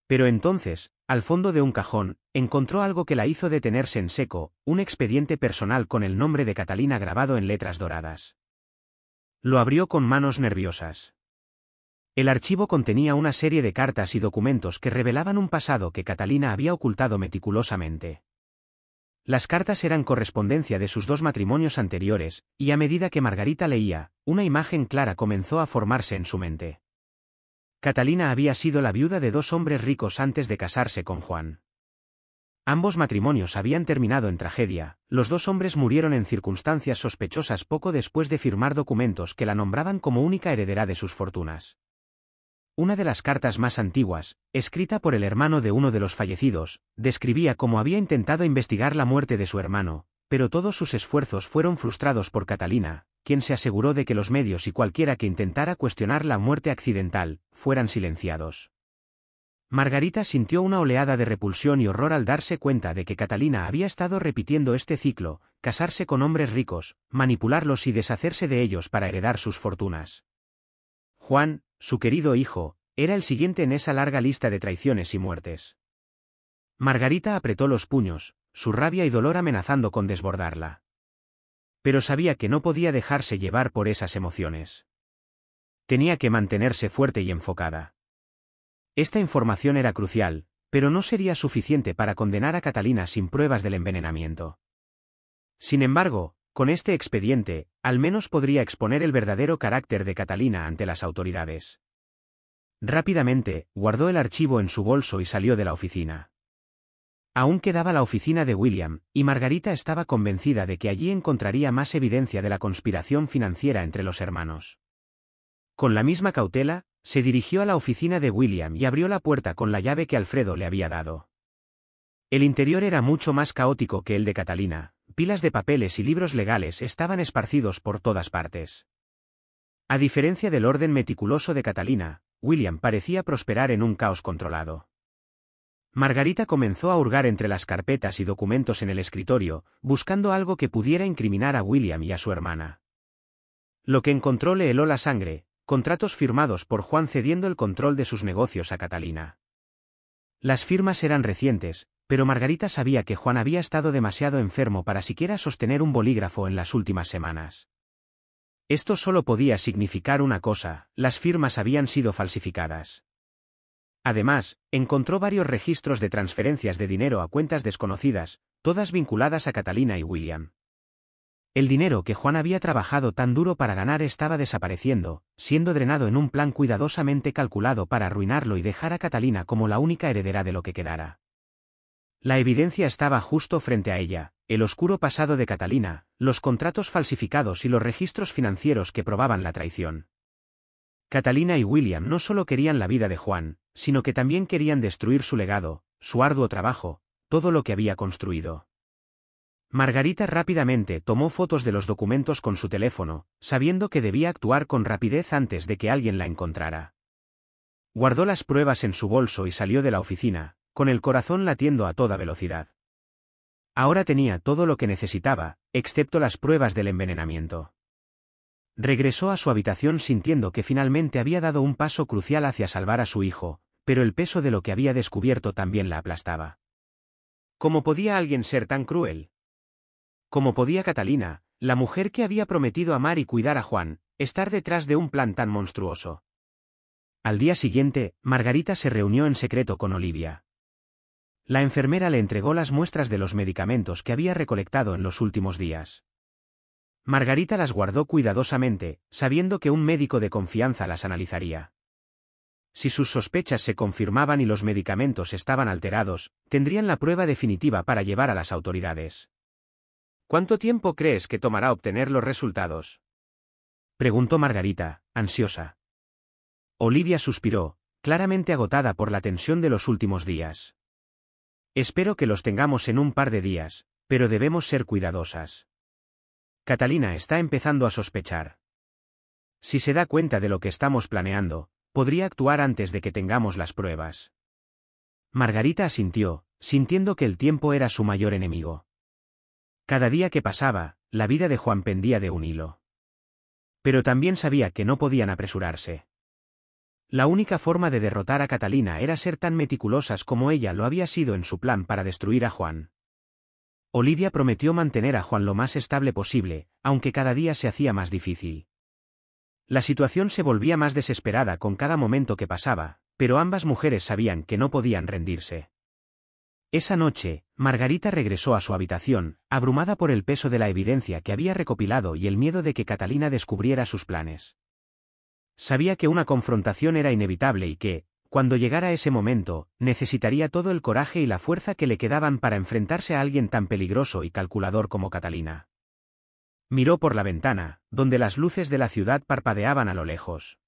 Pero entonces, al fondo de un cajón, encontró algo que la hizo detenerse en seco, un expediente personal con el nombre de Catalina grabado en letras doradas. Lo abrió con manos nerviosas. El archivo contenía una serie de cartas y documentos que revelaban un pasado que Catalina había ocultado meticulosamente. Las cartas eran correspondencia de sus dos matrimonios anteriores, y a medida que Margarita leía, una imagen clara comenzó a formarse en su mente. Catalina había sido la viuda de dos hombres ricos antes de casarse con Juan. Ambos matrimonios habían terminado en tragedia, los dos hombres murieron en circunstancias sospechosas poco después de firmar documentos que la nombraban como única heredera de sus fortunas. Una de las cartas más antiguas, escrita por el hermano de uno de los fallecidos, describía cómo había intentado investigar la muerte de su hermano, pero todos sus esfuerzos fueron frustrados por Catalina, quien se aseguró de que los medios y cualquiera que intentara cuestionar la muerte accidental, fueran silenciados. Margarita sintió una oleada de repulsión y horror al darse cuenta de que Catalina había estado repitiendo este ciclo, casarse con hombres ricos, manipularlos y deshacerse de ellos para heredar sus fortunas. Juan, su querido hijo, era el siguiente en esa larga lista de traiciones y muertes. Margarita apretó los puños, su rabia y dolor amenazando con desbordarla. Pero sabía que no podía dejarse llevar por esas emociones. Tenía que mantenerse fuerte y enfocada. Esta información era crucial, pero no sería suficiente para condenar a Catalina sin pruebas del envenenamiento. Sin embargo, con este expediente, al menos podría exponer el verdadero carácter de Catalina ante las autoridades. Rápidamente, guardó el archivo en su bolso y salió de la oficina. Aún quedaba la oficina de William, y Margarita estaba convencida de que allí encontraría más evidencia de la conspiración financiera entre los hermanos. Con la misma cautela, se dirigió a la oficina de William y abrió la puerta con la llave que Alfredo le había dado. El interior era mucho más caótico que el de Catalina, pilas de papeles y libros legales estaban esparcidos por todas partes. A diferencia del orden meticuloso de Catalina, William parecía prosperar en un caos controlado. Margarita comenzó a hurgar entre las carpetas y documentos en el escritorio, buscando algo que pudiera incriminar a William y a su hermana. Lo que encontró le heló la sangre: contratos firmados por Juan cediendo el control de sus negocios a Catalina. Las firmas eran recientes, pero Margarita sabía que Juan había estado demasiado enfermo para siquiera sostener un bolígrafo en las últimas semanas. Esto solo podía significar una cosa: las firmas habían sido falsificadas. Además, encontró varios registros de transferencias de dinero a cuentas desconocidas, todas vinculadas a Catalina y William. El dinero que Juan había trabajado tan duro para ganar estaba desapareciendo, siendo drenado en un plan cuidadosamente calculado para arruinarlo y dejar a Catalina como la única heredera de lo que quedara. La evidencia estaba justo frente a ella: el oscuro pasado de Catalina, los contratos falsificados y los registros financieros que probaban la traición. Catalina y William no solo querían la vida de Juan, sino que también querían destruir su legado, su arduo trabajo, todo lo que había construido. Margarita rápidamente tomó fotos de los documentos con su teléfono, sabiendo que debía actuar con rapidez antes de que alguien la encontrara. Guardó las pruebas en su bolso y salió de la oficina, con el corazón latiendo a toda velocidad. Ahora tenía todo lo que necesitaba, excepto las pruebas del envenenamiento. Regresó a su habitación sintiendo que finalmente había dado un paso crucial hacia salvar a su hijo, pero el peso de lo que había descubierto también la aplastaba. ¿Cómo podía alguien ser tan cruel? ¿Cómo podía Catalina, la mujer que había prometido amar y cuidar a Juan, estar detrás de un plan tan monstruoso? Al día siguiente, Margarita se reunió en secreto con Olivia. La enfermera le entregó las muestras de los medicamentos que había recolectado en los últimos días. Margarita las guardó cuidadosamente, sabiendo que un médico de confianza las analizaría. Si sus sospechas se confirmaban y los medicamentos estaban alterados, tendrían la prueba definitiva para llevar a las autoridades. ¿Cuánto tiempo crees que tomará obtener los resultados?, preguntó Margarita, ansiosa. Olivia suspiró, claramente agotada por la tensión de los últimos días. Espero que los tengamos en un par de días, pero debemos ser cuidadosas. Catalina está empezando a sospechar. Si se da cuenta de lo que estamos planeando, podría actuar antes de que tengamos las pruebas. Margarita asintió, sintiendo que el tiempo era su mayor enemigo. Cada día que pasaba, la vida de Juan pendía de un hilo. Pero también sabía que no podían apresurarse. La única forma de derrotar a Catalina era ser tan meticulosas como ella lo había sido en su plan para destruir a Juan. Olivia prometió mantener a Juan lo más estable posible, aunque cada día se hacía más difícil. La situación se volvía más desesperada con cada momento que pasaba, pero ambas mujeres sabían que no podían rendirse. Esa noche, Margarita regresó a su habitación, abrumada por el peso de la evidencia que había recopilado y el miedo de que Catalina descubriera sus planes. Sabía que una confrontación era inevitable y que, cuando llegara ese momento, necesitaría todo el coraje y la fuerza que le quedaban para enfrentarse a alguien tan peligroso y calculador como Catalina. Miró por la ventana, donde las luces de la ciudad parpadeaban a lo lejos.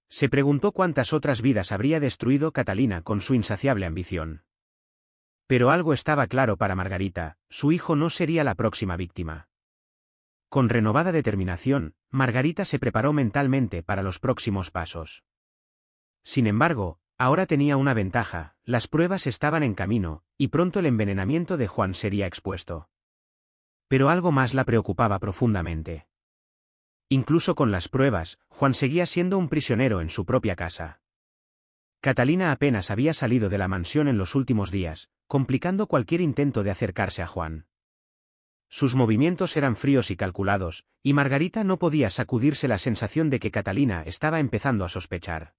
Se preguntó cuántas otras vidas habría destruido Catalina con su insaciable ambición. Pero algo estaba claro para Margarita: su hijo no sería la próxima víctima. Con renovada determinación, Margarita se preparó mentalmente para los próximos pasos. Sin embargo, ahora tenía una ventaja: las pruebas estaban en camino, y pronto el envenenamiento de Juan sería expuesto. Pero algo más la preocupaba profundamente. Incluso con las pruebas, Juan seguía siendo un prisionero en su propia casa. Catalina apenas había salido de la mansión en los últimos días, complicando cualquier intento de acercarse a Juan. Sus movimientos eran fríos y calculados, y Margarita no podía sacudirse la sensación de que Catalina estaba empezando a sospechar.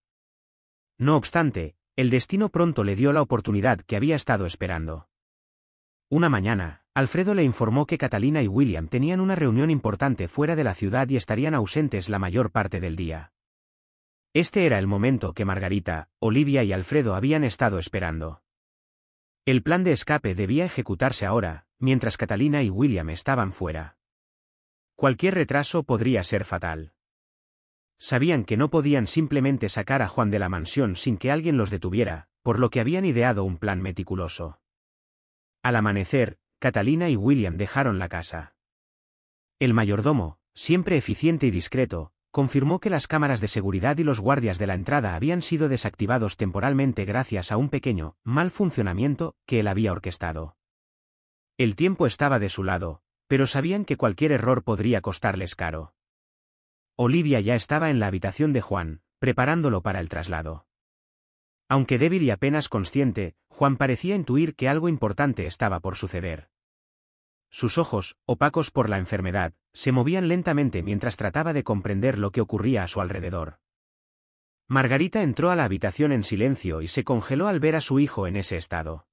No obstante, el destino pronto le dio la oportunidad que había estado esperando. Una mañana, Alfredo le informó que Catalina y William tenían una reunión importante fuera de la ciudad y estarían ausentes la mayor parte del día. Este era el momento que Margarita, Olivia y Alfredo habían estado esperando. El plan de escape debía ejecutarse ahora, mientras Catalina y William estaban fuera. Cualquier retraso podría ser fatal. Sabían que no podían simplemente sacar a Juan de la mansión sin que alguien los detuviera, por lo que habían ideado un plan meticuloso. Al amanecer, Catalina y William dejaron la casa. El mayordomo, siempre eficiente y discreto, confirmó que las cámaras de seguridad y los guardias de la entrada habían sido desactivados temporalmente gracias a un pequeño mal funcionamiento que él había orquestado. El tiempo estaba de su lado, pero sabían que cualquier error podría costarles caro. Olivia ya estaba en la habitación de Juan, preparándolo para el traslado. Aunque débil y apenas consciente, Juan parecía intuir que algo importante estaba por suceder. Sus ojos, opacos por la enfermedad, se movían lentamente mientras trataba de comprender lo que ocurría a su alrededor. Margarita entró a la habitación en silencio y se congeló al ver a su hijo en ese estado.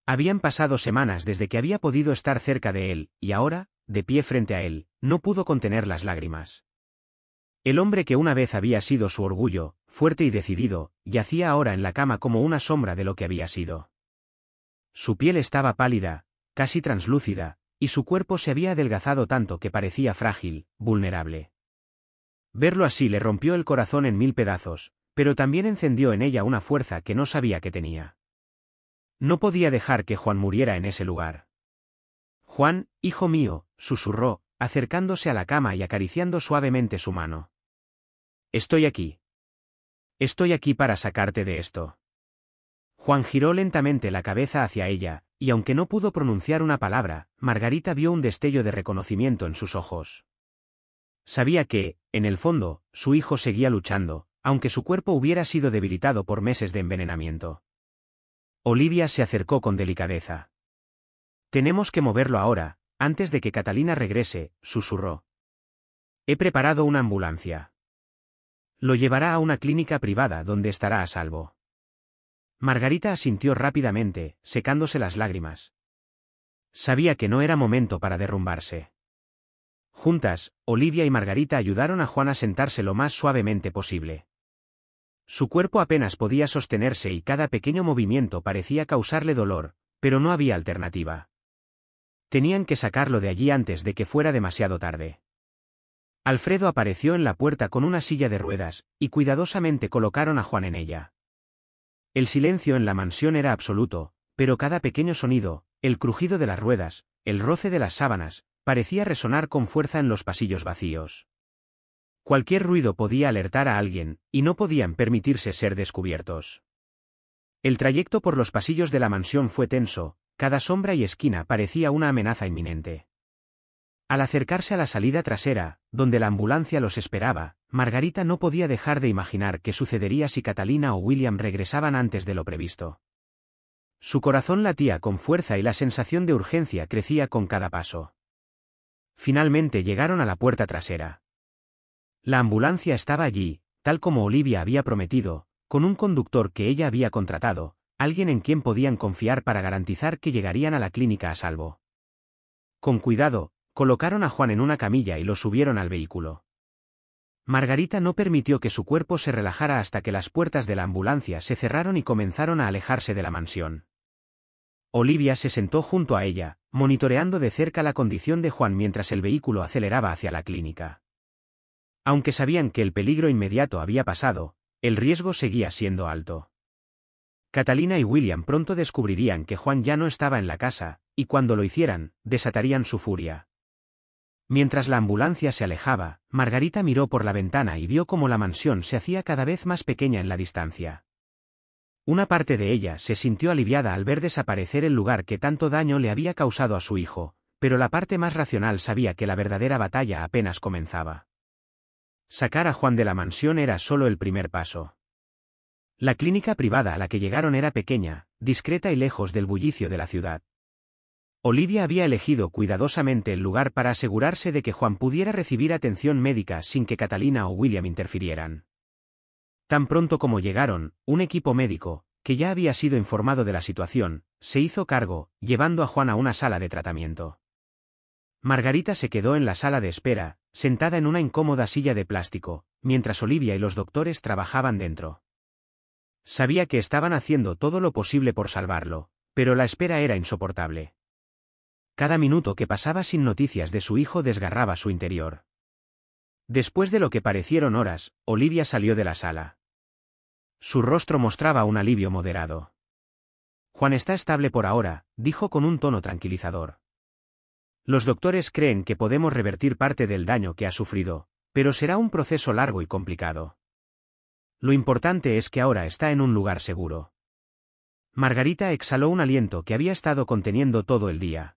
Habían pasado semanas desde que había podido estar cerca de él, y ahora, de pie frente a él, no pudo contener las lágrimas. El hombre que una vez había sido su orgullo, fuerte y decidido, yacía ahora en la cama como una sombra de lo que había sido. Su piel estaba pálida, casi translúcida, y su cuerpo se había adelgazado tanto que parecía frágil, vulnerable. Verlo así le rompió el corazón en 1000 pedazos, pero también encendió en ella una fuerza que no sabía que tenía. No podía dejar que Juan muriera en ese lugar. «Juan, hijo mío», susurró, acercándose a la cama y acariciando suavemente su mano. «Estoy aquí. Estoy aquí para sacarte de esto». Juan giró lentamente la cabeza hacia ella, y aunque no pudo pronunciar una palabra, Margarita vio un destello de reconocimiento en sus ojos. Sabía que, en el fondo, su hijo seguía luchando, aunque su cuerpo hubiera sido debilitado por meses de envenenamiento. Olivia se acercó con delicadeza. «Tenemos que moverlo ahora, antes de que Catalina regrese», susurró. «He preparado una ambulancia. Lo llevará a una clínica privada donde estará a salvo». Margarita asintió rápidamente, secándose las lágrimas. Sabía que no era momento para derrumbarse. Juntas, Olivia y Margarita ayudaron a Juan a sentarse lo más suavemente posible. Su cuerpo apenas podía sostenerse y cada pequeño movimiento parecía causarle dolor, pero no había alternativa. Tenían que sacarlo de allí antes de que fuera demasiado tarde. Alfredo apareció en la puerta con una silla de ruedas, y cuidadosamente colocaron a Juan en ella. El silencio en la mansión era absoluto, pero cada pequeño sonido, el crujido de las ruedas, el roce de las sábanas, parecía resonar con fuerza en los pasillos vacíos. Cualquier ruido podía alertar a alguien, y no podían permitirse ser descubiertos. El trayecto por los pasillos de la mansión fue tenso, cada sombra y esquina parecía una amenaza inminente. Al acercarse a la salida trasera, donde la ambulancia los esperaba, Margarita no podía dejar de imaginar qué sucedería si Catalina o William regresaban antes de lo previsto. Su corazón latía con fuerza y la sensación de urgencia crecía con cada paso. Finalmente llegaron a la puerta trasera. La ambulancia estaba allí, tal como Olivia había prometido, con un conductor que ella había contratado, alguien en quien podían confiar para garantizar que llegarían a la clínica a salvo. Con cuidado, colocaron a Juan en una camilla y lo subieron al vehículo. Margarita no permitió que su cuerpo se relajara hasta que las puertas de la ambulancia se cerraron y comenzaron a alejarse de la mansión. Olivia se sentó junto a ella, monitoreando de cerca la condición de Juan mientras el vehículo aceleraba hacia la clínica. Aunque sabían que el peligro inmediato había pasado, el riesgo seguía siendo alto. Catalina y William pronto descubrirían que Juan ya no estaba en la casa, y cuando lo hicieran, desatarían su furia. Mientras la ambulancia se alejaba, Margarita miró por la ventana y vio cómo la mansión se hacía cada vez más pequeña en la distancia. Una parte de ella se sintió aliviada al ver desaparecer el lugar que tanto daño le había causado a su hijo, pero la parte más racional sabía que la verdadera batalla apenas comenzaba. Sacar a Juan de la mansión era solo el primer paso. La clínica privada a la que llegaron era pequeña, discreta y lejos del bullicio de la ciudad. Olivia había elegido cuidadosamente el lugar para asegurarse de que Juan pudiera recibir atención médica sin que Catalina o William interfirieran. Tan pronto como llegaron, un equipo médico, que ya había sido informado de la situación, se hizo cargo, llevando a Juan a una sala de tratamiento. Margarita se quedó en la sala de espera, sentada en una incómoda silla de plástico, mientras Olivia y los doctores trabajaban dentro. Sabía que estaban haciendo todo lo posible por salvarlo, pero la espera era insoportable. Cada minuto que pasaba sin noticias de su hijo desgarraba su interior. Después de lo que parecieron horas, Olivia salió de la sala. Su rostro mostraba un alivio moderado. Juan está estable por ahora, dijo con un tono tranquilizador. Los doctores creen que podemos revertir parte del daño que ha sufrido, pero será un proceso largo y complicado. Lo importante es que ahora está en un lugar seguro. Margarita exhaló un aliento que había estado conteniendo todo el día.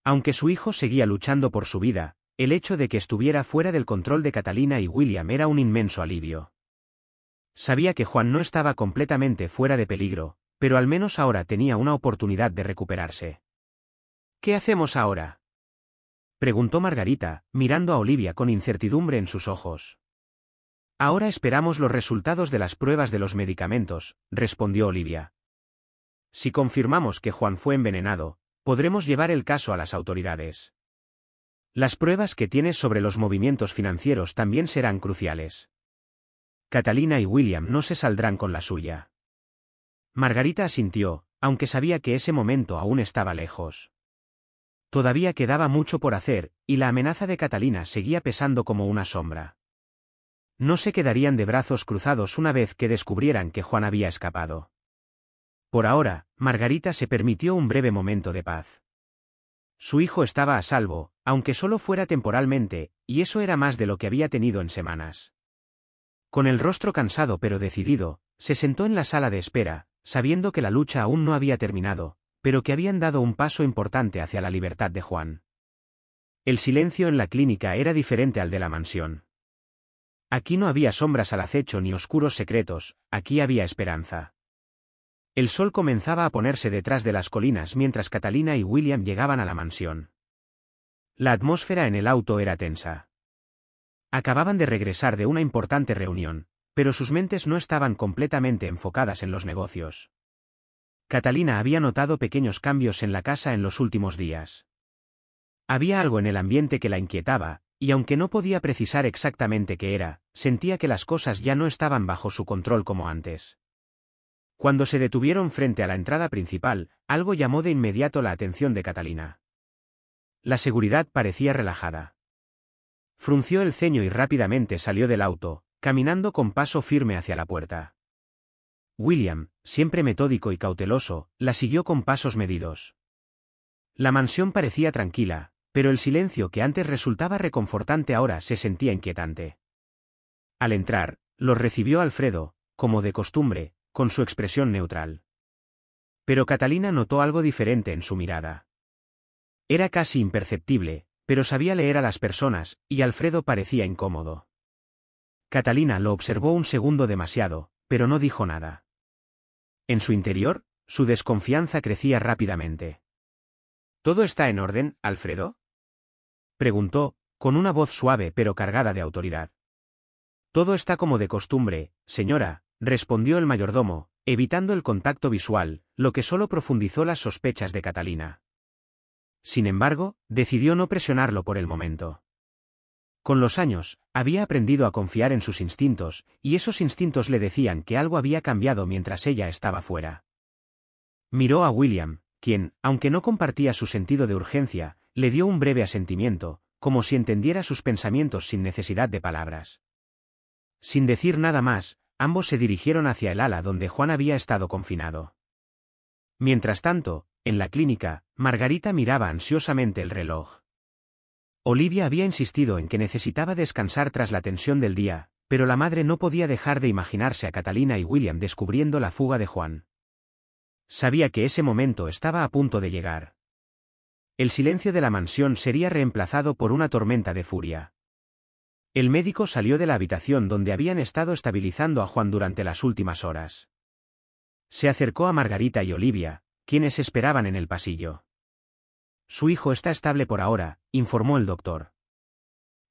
Aunque su hijo seguía luchando por su vida, el hecho de que estuviera fuera del control de Catalina y William era un inmenso alivio. Sabía que Juan no estaba completamente fuera de peligro, pero al menos ahora tenía una oportunidad de recuperarse. ¿Qué hacemos ahora?, preguntó Margarita, mirando a Olivia con incertidumbre en sus ojos. Ahora esperamos los resultados de las pruebas de los medicamentos, respondió Olivia. Si confirmamos que Juan fue envenenado, podremos llevar el caso a las autoridades. Las pruebas que tienes sobre los movimientos financieros también serán cruciales. Catalina y William no se saldrán con la suya. Margarita asintió, aunque sabía que ese momento aún estaba lejos. Todavía quedaba mucho por hacer, y la amenaza de Catalina seguía pesando como una sombra. No se quedarían de brazos cruzados una vez que descubrieran que Juan había escapado. Por ahora, Margarita se permitió un breve momento de paz. Su hijo estaba a salvo, aunque solo fuera temporalmente, y eso era más de lo que había tenido en semanas. Con el rostro cansado pero decidido, se sentó en la sala de espera, sabiendo que la lucha aún no había terminado, pero que habían dado un paso importante hacia la libertad de Juan. El silencio en la clínica era diferente al de la mansión. Aquí no había sombras al acecho ni oscuros secretos, aquí había esperanza. El sol comenzaba a ponerse detrás de las colinas mientras Catalina y William llegaban a la mansión. La atmósfera en el auto era tensa. Acababan de regresar de una importante reunión, pero sus mentes no estaban completamente enfocadas en los negocios. Catalina había notado pequeños cambios en la casa en los últimos días. Había algo en el ambiente que la inquietaba, y aunque no podía precisar exactamente qué era, sentía que las cosas ya no estaban bajo su control como antes. Cuando se detuvieron frente a la entrada principal, algo llamó de inmediato la atención de Catalina. La seguridad parecía relajada. Frunció el ceño y rápidamente salió del auto, caminando con paso firme hacia la puerta. William, siempre metódico y cauteloso, la siguió con pasos medidos. La mansión parecía tranquila, pero el silencio que antes resultaba reconfortante ahora se sentía inquietante. Al entrar, los recibió Alfredo, como de costumbre, con su expresión neutral. Pero Catalina notó algo diferente en su mirada. Era casi imperceptible, pero sabía leer a las personas, y Alfredo parecía incómodo. Catalina lo observó un segundo demasiado, pero no dijo nada. En su interior, su desconfianza crecía rápidamente. ¿Todo está en orden, Alfredo?, preguntó, con una voz suave pero cargada de autoridad. Todo está como de costumbre, señora, respondió el mayordomo, evitando el contacto visual, lo que solo profundizó las sospechas de Catalina. Sin embargo, decidió no presionarlo por el momento. Con los años, había aprendido a confiar en sus instintos, y esos instintos le decían que algo había cambiado mientras ella estaba fuera. Miró a William, quien, aunque no compartía su sentido de urgencia, le dio un breve asentimiento, como si entendiera sus pensamientos sin necesidad de palabras. Sin decir nada más, ambos se dirigieron hacia el ala donde Juan había estado confinado. Mientras tanto, en la clínica, Margarita miraba ansiosamente el reloj. Olivia había insistido en que necesitaba descansar tras la tensión del día, pero la madre no podía dejar de imaginarse a Catalina y William descubriendo la fuga de Juan. Sabía que ese momento estaba a punto de llegar. El silencio de la mansión sería reemplazado por una tormenta de furia. El médico salió de la habitación donde habían estado estabilizando a Juan durante las últimas horas. Se acercó a Margarita y Olivia, quienes esperaban en el pasillo. Su hijo está estable por ahora, informó el doctor.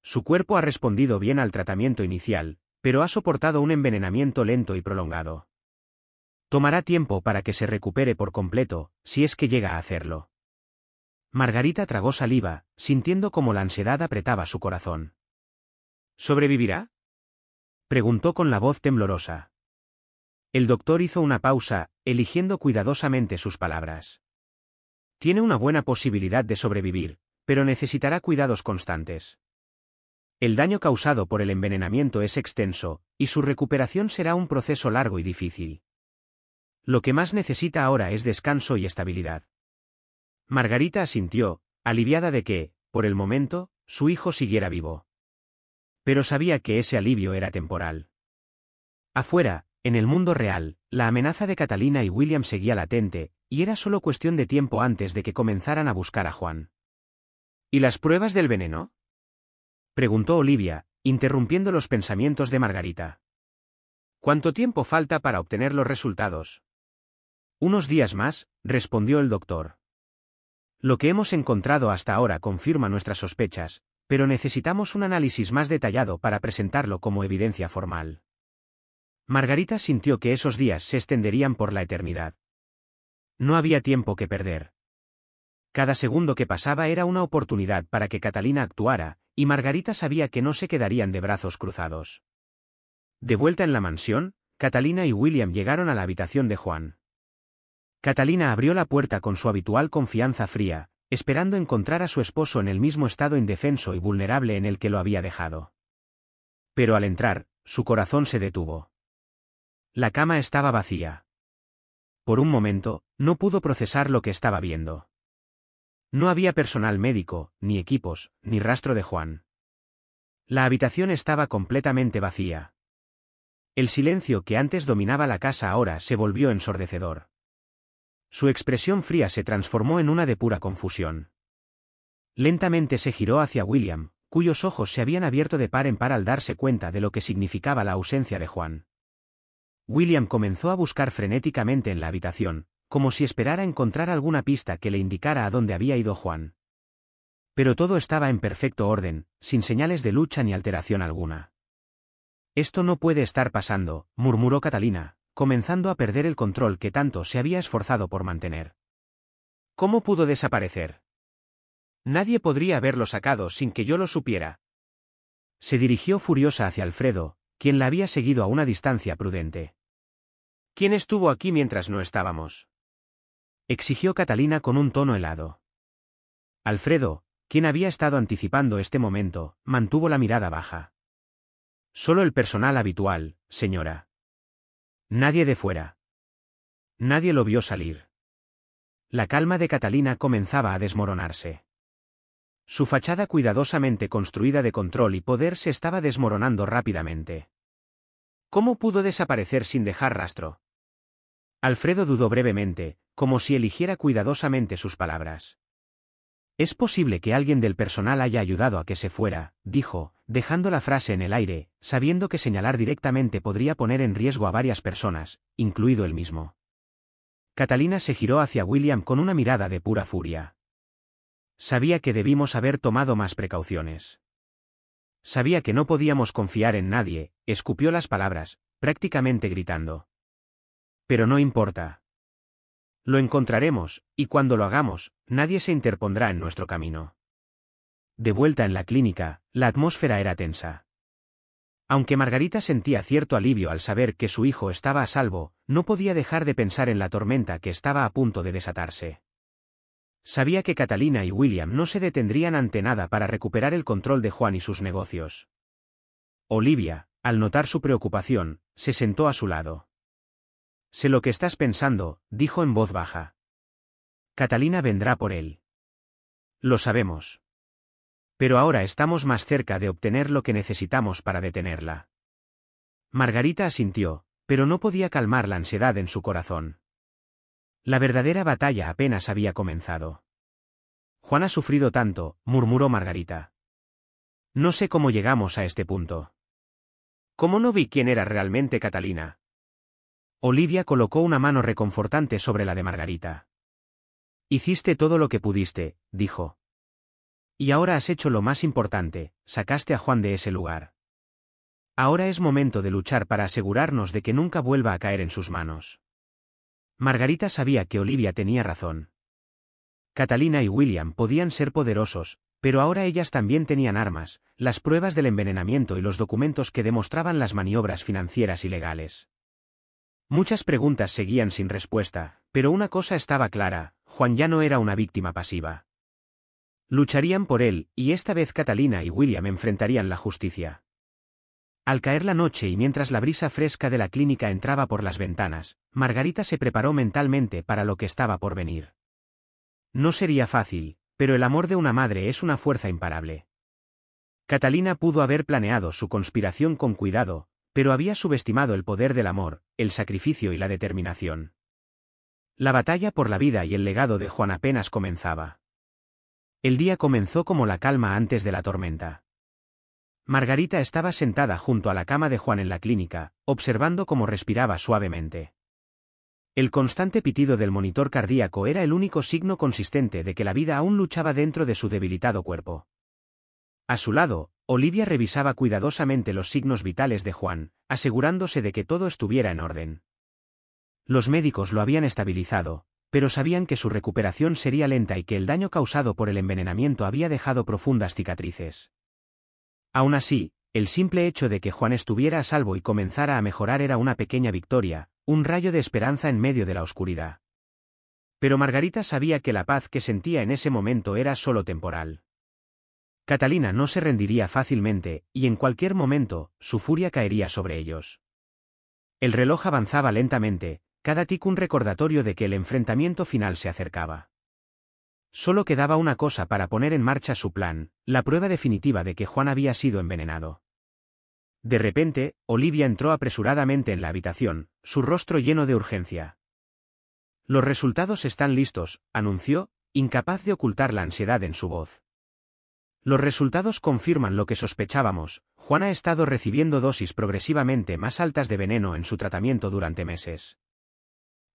Su cuerpo ha respondido bien al tratamiento inicial, pero ha soportado un envenenamiento lento y prolongado. Tomará tiempo para que se recupere por completo, si es que llega a hacerlo. Margarita tragó saliva, sintiendo cómo la ansiedad apretaba su corazón. ¿Sobrevivirá?, preguntó con la voz temblorosa. El doctor hizo una pausa, eligiendo cuidadosamente sus palabras. Tiene una buena posibilidad de sobrevivir, pero necesitará cuidados constantes. El daño causado por el envenenamiento es extenso, y su recuperación será un proceso largo y difícil. Lo que más necesita ahora es descanso y estabilidad. Margarita asintió, aliviada de que, por el momento, su hijo siguiera vivo. Pero sabía que ese alivio era temporal. Afuera, en el mundo real, la amenaza de Catalina y William seguía latente, y era solo cuestión de tiempo antes de que comenzaran a buscar a Juan. ¿Y las pruebas del veneno?, preguntó Olivia, interrumpiendo los pensamientos de Margarita. ¿Cuánto tiempo falta para obtener los resultados? Unos días más, respondió el doctor. Lo que hemos encontrado hasta ahora confirma nuestras sospechas, pero necesitamos un análisis más detallado para presentarlo como evidencia formal. Margarita sintió que esos días se extenderían por la eternidad. No había tiempo que perder. Cada segundo que pasaba era una oportunidad para que Catalina actuara, y Margarita sabía que no se quedarían de brazos cruzados. De vuelta en la mansión, Catalina y William llegaron a la habitación de Juan. Catalina abrió la puerta con su habitual confianza fría, esperando encontrar a su esposo en el mismo estado indefenso y vulnerable en el que lo había dejado. Pero al entrar, su corazón se detuvo. La cama estaba vacía. Por un momento, no pudo procesar lo que estaba viendo. No había personal médico, ni equipos, ni rastro de Juan. La habitación estaba completamente vacía. El silencio que antes dominaba la casa ahora se volvió ensordecedor. Su expresión fría se transformó en una de pura confusión. Lentamente se giró hacia William, cuyos ojos se habían abierto de par en par al darse cuenta de lo que significaba la ausencia de Juan. William comenzó a buscar frenéticamente en la habitación, como si esperara encontrar alguna pista que le indicara a dónde había ido Juan. Pero todo estaba en perfecto orden, sin señales de lucha ni alteración alguna. «Esto no puede estar pasando», murmuró Catalina, comenzando a perder el control que tanto se había esforzado por mantener. «¿Cómo pudo desaparecer? Nadie podría haberlo sacado sin que yo lo supiera». Se dirigió furiosa hacia Alfredo, quien la había seguido a una distancia prudente. «¿Quién estuvo aquí mientras no estábamos?», exigió Catalina con un tono helado. Alfredo, quien había estado anticipando este momento, mantuvo la mirada baja. «Solo el personal habitual, señora. Nadie de fuera. Nadie lo vio salir». La calma de Catalina comenzaba a desmoronarse. Su fachada cuidadosamente construida de control y poder se estaba desmoronando rápidamente. ¿Cómo pudo desaparecer sin dejar rastro? Alfredo dudó brevemente, como si eligiera cuidadosamente sus palabras. «Es posible que alguien del personal haya ayudado a que se fuera», dijo, dejando la frase en el aire, sabiendo que señalar directamente podría poner en riesgo a varias personas, incluido él mismo. Catalina se giró hacia William con una mirada de pura furia. «Sabía que debimos haber tomado más precauciones. Sabía que no podíamos confiar en nadie», escupió las palabras, prácticamente gritando. «Pero no importa. Lo encontraremos, y cuando lo hagamos, nadie se interpondrá en nuestro camino». De vuelta en la clínica, la atmósfera era tensa. Aunque Margarita sentía cierto alivio al saber que su hijo estaba a salvo, no podía dejar de pensar en la tormenta que estaba a punto de desatarse. Sabía que Catalina y William no se detendrían ante nada para recuperar el control de Juan y sus negocios. Olivia, al notar su preocupación, se sentó a su lado. «Sé lo que estás pensando», dijo en voz baja. «Catalina vendrá por él. Lo sabemos. Pero ahora estamos más cerca de obtener lo que necesitamos para detenerla». Margarita asintió, pero no podía calmar la ansiedad en su corazón. La verdadera batalla apenas había comenzado. «Juan ha sufrido tanto», murmuró Margarita. «No sé cómo llegamos a este punto. ¿Cómo no vi quién era realmente Catalina?». Olivia colocó una mano reconfortante sobre la de Margarita. «Hiciste todo lo que pudiste», dijo. «Y ahora has hecho lo más importante, sacaste a Juan de ese lugar. Ahora es momento de luchar para asegurarnos de que nunca vuelva a caer en sus manos». Margarita sabía que Olivia tenía razón. Catalina y William podían ser poderosos, pero ahora ellas también tenían armas, las pruebas del envenenamiento y los documentos que demostraban las maniobras financieras ilegales. Muchas preguntas seguían sin respuesta, pero una cosa estaba clara: Juan ya no era una víctima pasiva. Lucharían por él, y esta vez Catalina y William enfrentarían la justicia. Al caer la noche y mientras la brisa fresca de la clínica entraba por las ventanas, Margarita se preparó mentalmente para lo que estaba por venir. No sería fácil, pero el amor de una madre es una fuerza imparable. Catalina pudo haber planeado su conspiración con cuidado, pero había subestimado el poder del amor, el sacrificio y la determinación. La batalla por la vida y el legado de Juan apenas comenzaba. El día comenzó como la calma antes de la tormenta. Margarita estaba sentada junto a la cama de Juan en la clínica, observando cómo respiraba suavemente. El constante pitido del monitor cardíaco era el único signo consistente de que la vida aún luchaba dentro de su debilitado cuerpo. A su lado, Olivia revisaba cuidadosamente los signos vitales de Juan, asegurándose de que todo estuviera en orden. Los médicos lo habían estabilizado, pero sabían que su recuperación sería lenta y que el daño causado por el envenenamiento había dejado profundas cicatrices. Aún así, el simple hecho de que Juan estuviera a salvo y comenzara a mejorar era una pequeña victoria, un rayo de esperanza en medio de la oscuridad. Pero Margarita sabía que la paz que sentía en ese momento era solo temporal. Catalina no se rendiría fácilmente, y en cualquier momento, su furia caería sobre ellos. El reloj avanzaba lentamente, cada tic un recordatorio de que el enfrentamiento final se acercaba. Solo quedaba una cosa para poner en marcha su plan, la prueba definitiva de que Juan había sido envenenado. De repente, Olivia entró apresuradamente en la habitación, su rostro lleno de urgencia. «Los resultados están listos», anunció, incapaz de ocultar la ansiedad en su voz. «Los resultados confirman lo que sospechábamos, Juan ha estado recibiendo dosis progresivamente más altas de veneno en su tratamiento durante meses».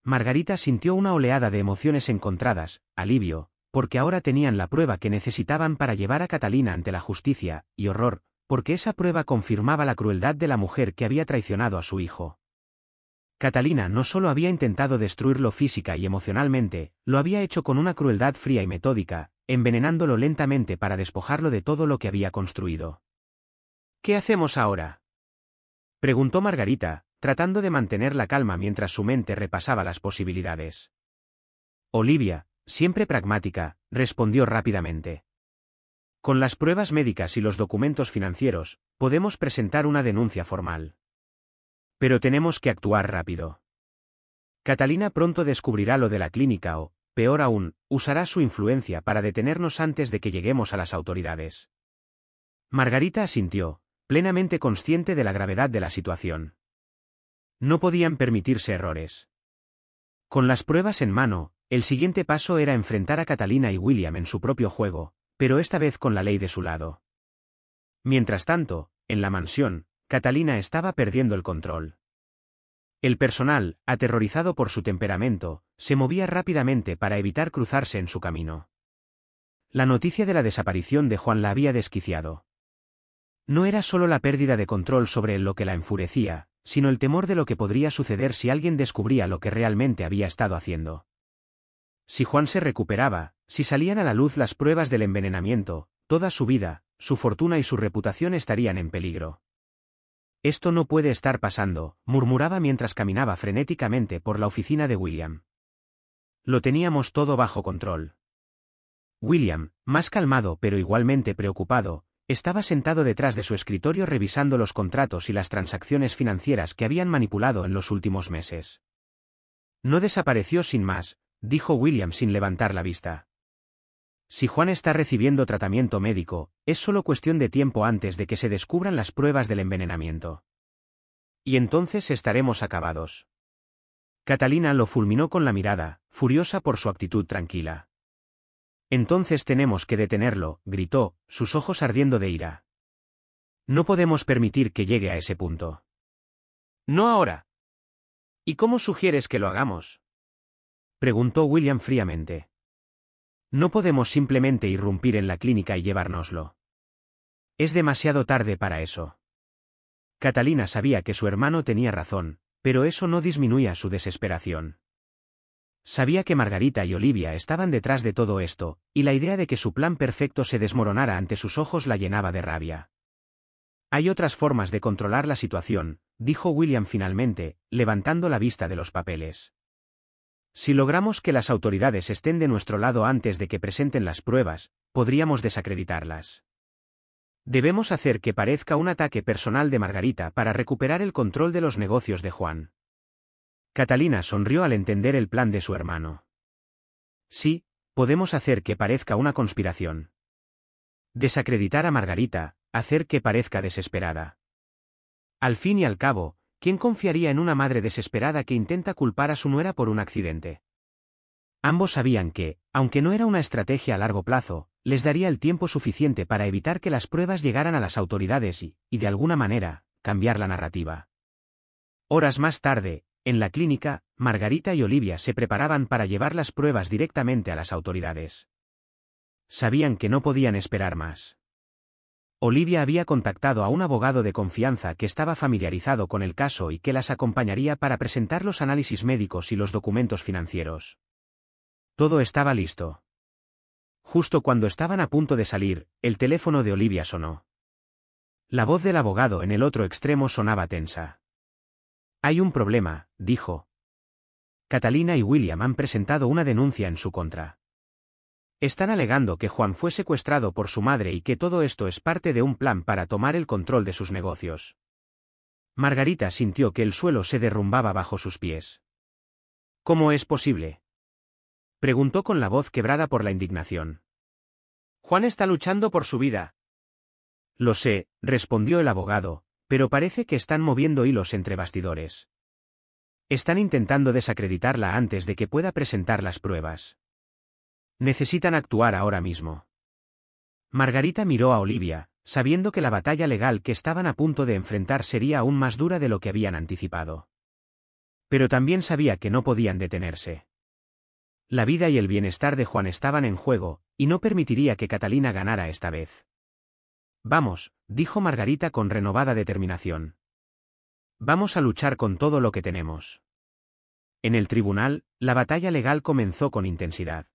Margarita sintió una oleada de emociones encontradas, alivio, porque ahora tenían la prueba que necesitaban para llevar a Catalina ante la justicia, y horror, porque esa prueba confirmaba la crueldad de la mujer que había traicionado a su hijo. Catalina no solo había intentado destruirlo física y emocionalmente, lo había hecho con una crueldad fría y metódica, envenenándolo lentamente para despojarlo de todo lo que había construido. «¿Qué hacemos ahora?», preguntó Margarita, tratando de mantener la calma mientras su mente repasaba las posibilidades. Olivia, siempre pragmática, respondió rápidamente. «Con las pruebas médicas y los documentos financieros, podemos presentar una denuncia formal. Pero tenemos que actuar rápido. Catalina pronto descubrirá lo de la clínica o, peor aún, usará su influencia para detenernos antes de que lleguemos a las autoridades». Margarita asintió, plenamente consciente de la gravedad de la situación. No podían permitirse errores. Con las pruebas en mano, el siguiente paso era enfrentar a Catalina y William en su propio juego, pero esta vez con la ley de su lado. Mientras tanto, en la mansión, Catalina estaba perdiendo el control. El personal, aterrorizado por su temperamento, se movía rápidamente para evitar cruzarse en su camino. La noticia de la desaparición de Juan la había desquiciado. No era solo la pérdida de control sobre él lo que la enfurecía, sino el temor de lo que podría suceder si alguien descubría lo que realmente había estado haciendo. Si Juan se recuperaba, si salían a la luz las pruebas del envenenamiento, toda su vida, su fortuna y su reputación estarían en peligro. «Esto no puede estar pasando», murmuraba mientras caminaba frenéticamente por la oficina de William. Lo teníamos todo bajo control. William, más calmado pero igualmente preocupado, estaba sentado detrás de su escritorio revisando los contratos y las transacciones financieras que habían manipulado en los últimos meses. «No desapareció sin más», dijo William sin levantar la vista. «Si Juan está recibiendo tratamiento médico, es solo cuestión de tiempo antes de que se descubran las pruebas del envenenamiento. Y entonces estaremos acabados». Catalina lo fulminó con la mirada, furiosa por su actitud tranquila. «Entonces tenemos que detenerlo», gritó, sus ojos ardiendo de ira. «No podemos permitir que llegue a ese punto». «No ahora». «¿Y cómo sugieres que lo hagamos?», preguntó William fríamente. «No podemos simplemente irrumpir en la clínica y llevárnoslo. Es demasiado tarde para eso». Catalina sabía que su hermano tenía razón, pero eso no disminuía su desesperación. Sabía que Margarita y Olivia estaban detrás de todo esto, y la idea de que su plan perfecto se desmoronara ante sus ojos la llenaba de rabia. «Hay otras formas de controlar la situación», dijo William finalmente, levantando la vista de los papeles. Si logramos que las autoridades estén de nuestro lado antes de que presenten las pruebas, podríamos desacreditarlas. Debemos hacer que parezca un ataque personal de Margarita para recuperar el control de los negocios de Juan. Catalina sonrió al entender el plan de su hermano. Sí, podemos hacer que parezca una conspiración. Desacreditar a Margarita, hacer que parezca desesperada. Al fin y al cabo, ¿quién confiaría en una madre desesperada que intenta culpar a su nuera por un accidente? Ambos sabían que, aunque no era una estrategia a largo plazo, les daría el tiempo suficiente para evitar que las pruebas llegaran a las autoridades y, de alguna manera, cambiar la narrativa. Horas más tarde, en la clínica, Margarita y Olivia se preparaban para llevar las pruebas directamente a las autoridades. Sabían que no podían esperar más. Olivia había contactado a un abogado de confianza que estaba familiarizado con el caso y que las acompañaría para presentar los análisis médicos y los documentos financieros. Todo estaba listo. Justo cuando estaban a punto de salir, el teléfono de Olivia sonó. La voz del abogado en el otro extremo sonaba tensa. Hay un problema, dijo. Catalina y William han presentado una denuncia en su contra. Están alegando que Juan fue secuestrado por su madre y que todo esto es parte de un plan para tomar el control de sus negocios. Margarita sintió que el suelo se derrumbaba bajo sus pies. ¿Cómo es posible?, preguntó con la voz quebrada por la indignación. Juan está luchando por su vida. Lo sé, respondió el abogado, pero parece que están moviendo hilos entre bastidores. Están intentando desacreditarla antes de que pueda presentar las pruebas. Necesitan actuar ahora mismo. Margarita miró a Olivia, sabiendo que la batalla legal que estaban a punto de enfrentar sería aún más dura de lo que habían anticipado. Pero también sabía que no podían detenerse. La vida y el bienestar de Juan estaban en juego, y no permitiría que Catalina ganara esta vez. Vamos, dijo Margarita con renovada determinación. Vamos a luchar con todo lo que tenemos. En el tribunal, la batalla legal comenzó con intensidad.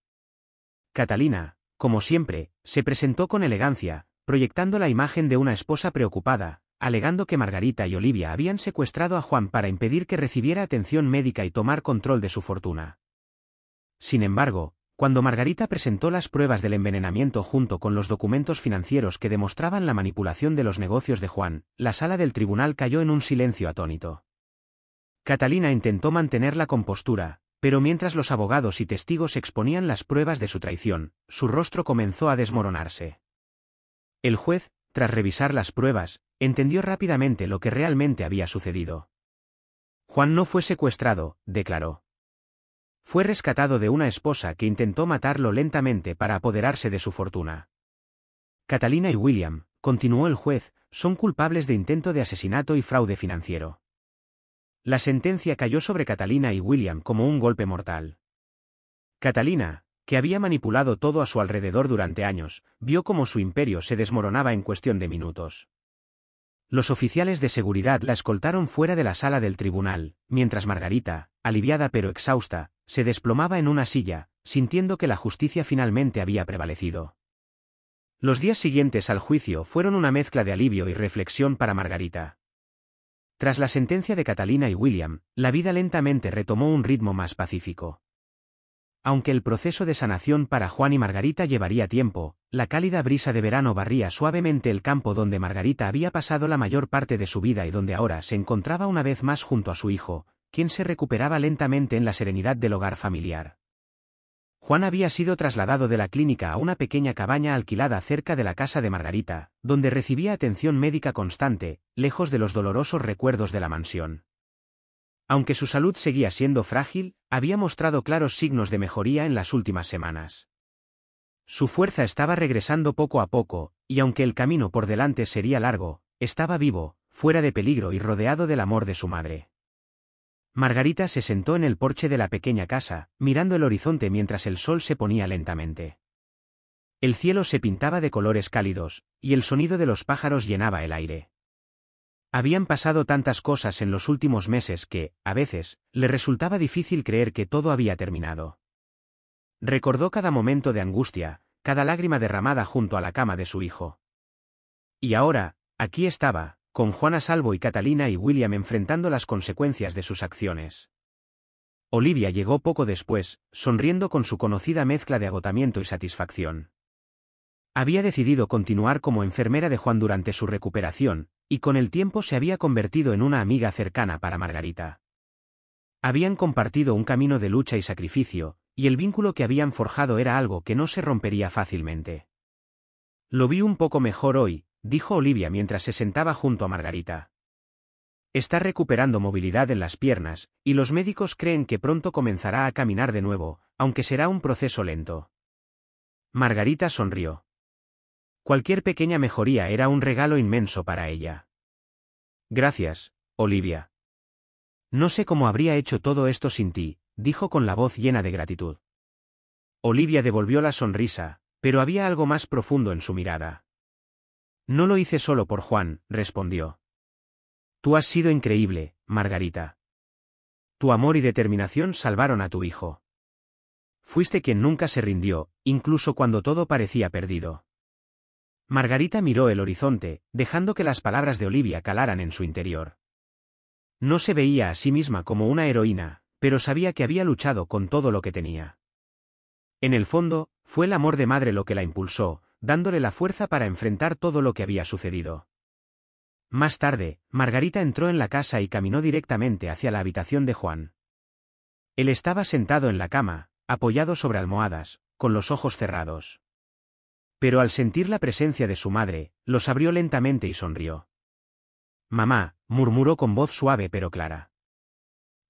Catalina, como siempre, se presentó con elegancia, proyectando la imagen de una esposa preocupada, alegando que Margarita y Olivia habían secuestrado a Juan para impedir que recibiera atención médica y tomar control de su fortuna. Sin embargo, cuando Margarita presentó las pruebas del envenenamiento junto con los documentos financieros que demostraban la manipulación de los negocios de Juan, la sala del tribunal cayó en un silencio atónito. Catalina intentó mantener la compostura, pero mientras los abogados y testigos exponían las pruebas de su traición, su rostro comenzó a desmoronarse. El juez, tras revisar las pruebas, entendió rápidamente lo que realmente había sucedido. Juan no fue secuestrado, declaró. Fue rescatado de una esposa que intentó matarlo lentamente para apoderarse de su fortuna. Catalina y William, continuó el juez, son culpables de intento de asesinato y fraude financiero. La sentencia cayó sobre Catalina y William como un golpe mortal. Catalina, que había manipulado todo a su alrededor durante años, vio cómo su imperio se desmoronaba en cuestión de minutos. Los oficiales de seguridad la escoltaron fuera de la sala del tribunal, mientras Margarita, aliviada pero exhausta, se desplomaba en una silla, sintiendo que la justicia finalmente había prevalecido. Los días siguientes al juicio fueron una mezcla de alivio y reflexión para Margarita. Tras la sentencia de Catalina y William, la vida lentamente retomó un ritmo más pacífico. Aunque el proceso de sanación para Juan y Margarita llevaría tiempo, la cálida brisa de verano barría suavemente el campo donde Margarita había pasado la mayor parte de su vida y donde ahora se encontraba una vez más junto a su hijo, quien se recuperaba lentamente en la serenidad del hogar familiar. Juan había sido trasladado de la clínica a una pequeña cabaña alquilada cerca de la casa de Margarita, donde recibía atención médica constante, lejos de los dolorosos recuerdos de la mansión. Aunque su salud seguía siendo frágil, había mostrado claros signos de mejoría en las últimas semanas. Su fuerza estaba regresando poco a poco, y aunque el camino por delante sería largo, estaba vivo, fuera de peligro y rodeado del amor de su madre. Margarita se sentó en el porche de la pequeña casa, mirando el horizonte mientras el sol se ponía lentamente. El cielo se pintaba de colores cálidos, y el sonido de los pájaros llenaba el aire. Habían pasado tantas cosas en los últimos meses que, a veces, le resultaba difícil creer que todo había terminado. Recordó cada momento de angustia, cada lágrima derramada junto a la cama de su hijo. Y ahora, aquí estaba, con Juan a salvo y Catalina y William enfrentando las consecuencias de sus acciones. Olivia llegó poco después, sonriendo con su conocida mezcla de agotamiento y satisfacción. Había decidido continuar como enfermera de Juan durante su recuperación, y con el tiempo se había convertido en una amiga cercana para Margarita. Habían compartido un camino de lucha y sacrificio, y el vínculo que habían forjado era algo que no se rompería fácilmente. Lo vi un poco mejor hoy, dijo Olivia mientras se sentaba junto a Margarita. Está recuperando movilidad en las piernas, y los médicos creen que pronto comenzará a caminar de nuevo, aunque será un proceso lento. Margarita sonrió. Cualquier pequeña mejoría era un regalo inmenso para ella. Gracias, Olivia. No sé cómo habría hecho todo esto sin ti, dijo con la voz llena de gratitud. Olivia devolvió la sonrisa, pero había algo más profundo en su mirada. No lo hice solo por Juan, respondió. Tú has sido increíble, Margarita. Tu amor y determinación salvaron a tu hijo. Fuiste quien nunca se rindió, incluso cuando todo parecía perdido. Margarita miró el horizonte, dejando que las palabras de Olivia calaran en su interior. No se veía a sí misma como una heroína, pero sabía que había luchado con todo lo que tenía. En el fondo, fue el amor de madre lo que la impulsó, dándole la fuerza para enfrentar todo lo que había sucedido. Más tarde, Margarita entró en la casa y caminó directamente hacia la habitación de Juan. Él estaba sentado en la cama, apoyado sobre almohadas, con los ojos cerrados. Pero al sentir la presencia de su madre, los abrió lentamente y sonrió. Mamá, murmuró con voz suave pero clara.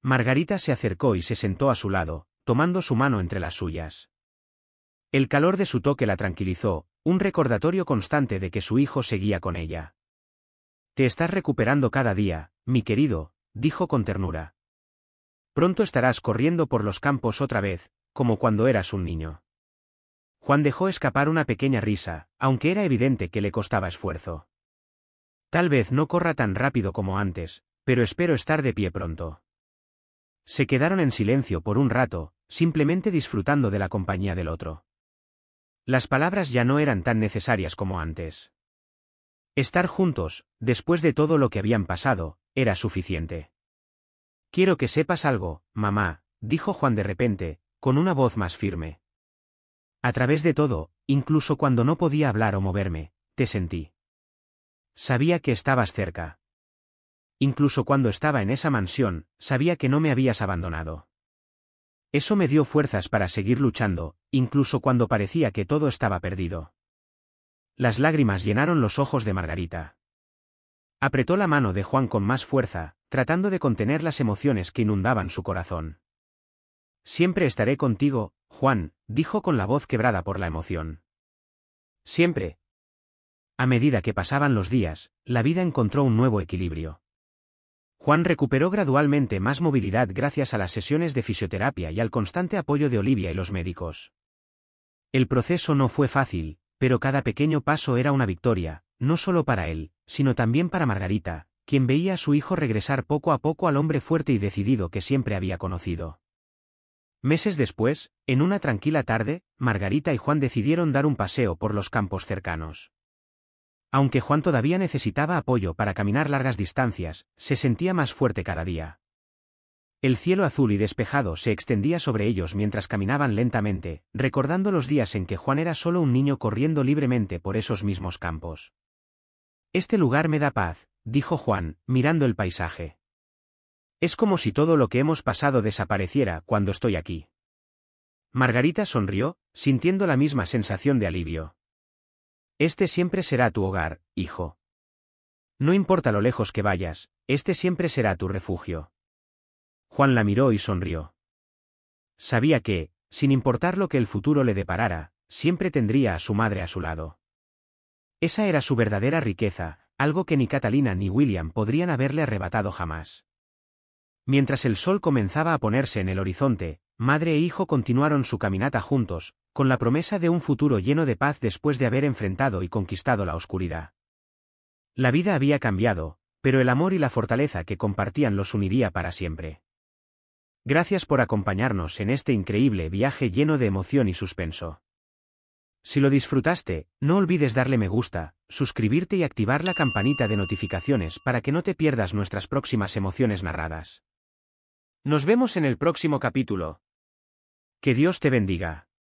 Margarita se acercó y se sentó a su lado, tomando su mano entre las suyas. El calor de su toque la tranquilizó, un recordatorio constante de que su hijo seguía con ella. Te estás recuperando cada día, mi querido, dijo con ternura. Pronto estarás corriendo por los campos otra vez, como cuando eras un niño. Juan dejó escapar una pequeña risa, aunque era evidente que le costaba esfuerzo. Tal vez no corra tan rápido como antes, pero espero estar de pie pronto. Se quedaron en silencio por un rato, simplemente disfrutando de la compañía del otro. Las palabras ya no eran tan necesarias como antes. Estar juntos, después de todo lo que habían pasado, era suficiente. Quiero que sepas algo, mamá, dijo Juan de repente, con una voz más firme. A través de todo, incluso cuando no podía hablar o moverme, te sentí. Sabía que estabas cerca. Incluso cuando estaba en esa mansión, sabía que no me habías abandonado. Eso me dio fuerzas para seguir luchando, incluso cuando parecía que todo estaba perdido. Las lágrimas llenaron los ojos de Margarita. Apretó la mano de Juan con más fuerza, tratando de contener las emociones que inundaban su corazón. Siempre estaré contigo, Juan, dijo con la voz quebrada por la emoción. Siempre. A medida que pasaban los días, la vida encontró un nuevo equilibrio. Juan recuperó gradualmente más movilidad gracias a las sesiones de fisioterapia y al constante apoyo de Olivia y los médicos. El proceso no fue fácil, pero cada pequeño paso era una victoria, no solo para él, sino también para Margarita, quien veía a su hijo regresar poco a poco al hombre fuerte y decidido que siempre había conocido. Meses después, en una tranquila tarde, Margarita y Juan decidieron dar un paseo por los campos cercanos. Aunque Juan todavía necesitaba apoyo para caminar largas distancias, se sentía más fuerte cada día. El cielo azul y despejado se extendía sobre ellos mientras caminaban lentamente, recordando los días en que Juan era solo un niño corriendo libremente por esos mismos campos. Este lugar me da paz, dijo Juan, mirando el paisaje. Es como si todo lo que hemos pasado desapareciera cuando estoy aquí. Margarita sonrió, sintiendo la misma sensación de alivio. Este siempre será tu hogar, hijo. No importa lo lejos que vayas, este siempre será tu refugio. Juan la miró y sonrió. Sabía que, sin importar lo que el futuro le deparara, siempre tendría a su madre a su lado. Esa era su verdadera riqueza, algo que ni Catalina ni William podrían haberle arrebatado jamás. Mientras el sol comenzaba a ponerse en el horizonte, madre e hijo continuaron su caminata juntos, con la promesa de un futuro lleno de paz después de haber enfrentado y conquistado la oscuridad. La vida había cambiado, pero el amor y la fortaleza que compartían los uniría para siempre. Gracias por acompañarnos en este increíble viaje lleno de emoción y suspenso. Si lo disfrutaste, no olvides darle me gusta, suscribirte y activar la campanita de notificaciones para que no te pierdas nuestras próximas emociones narradas. Nos vemos en el próximo capítulo. Que Dios te bendiga.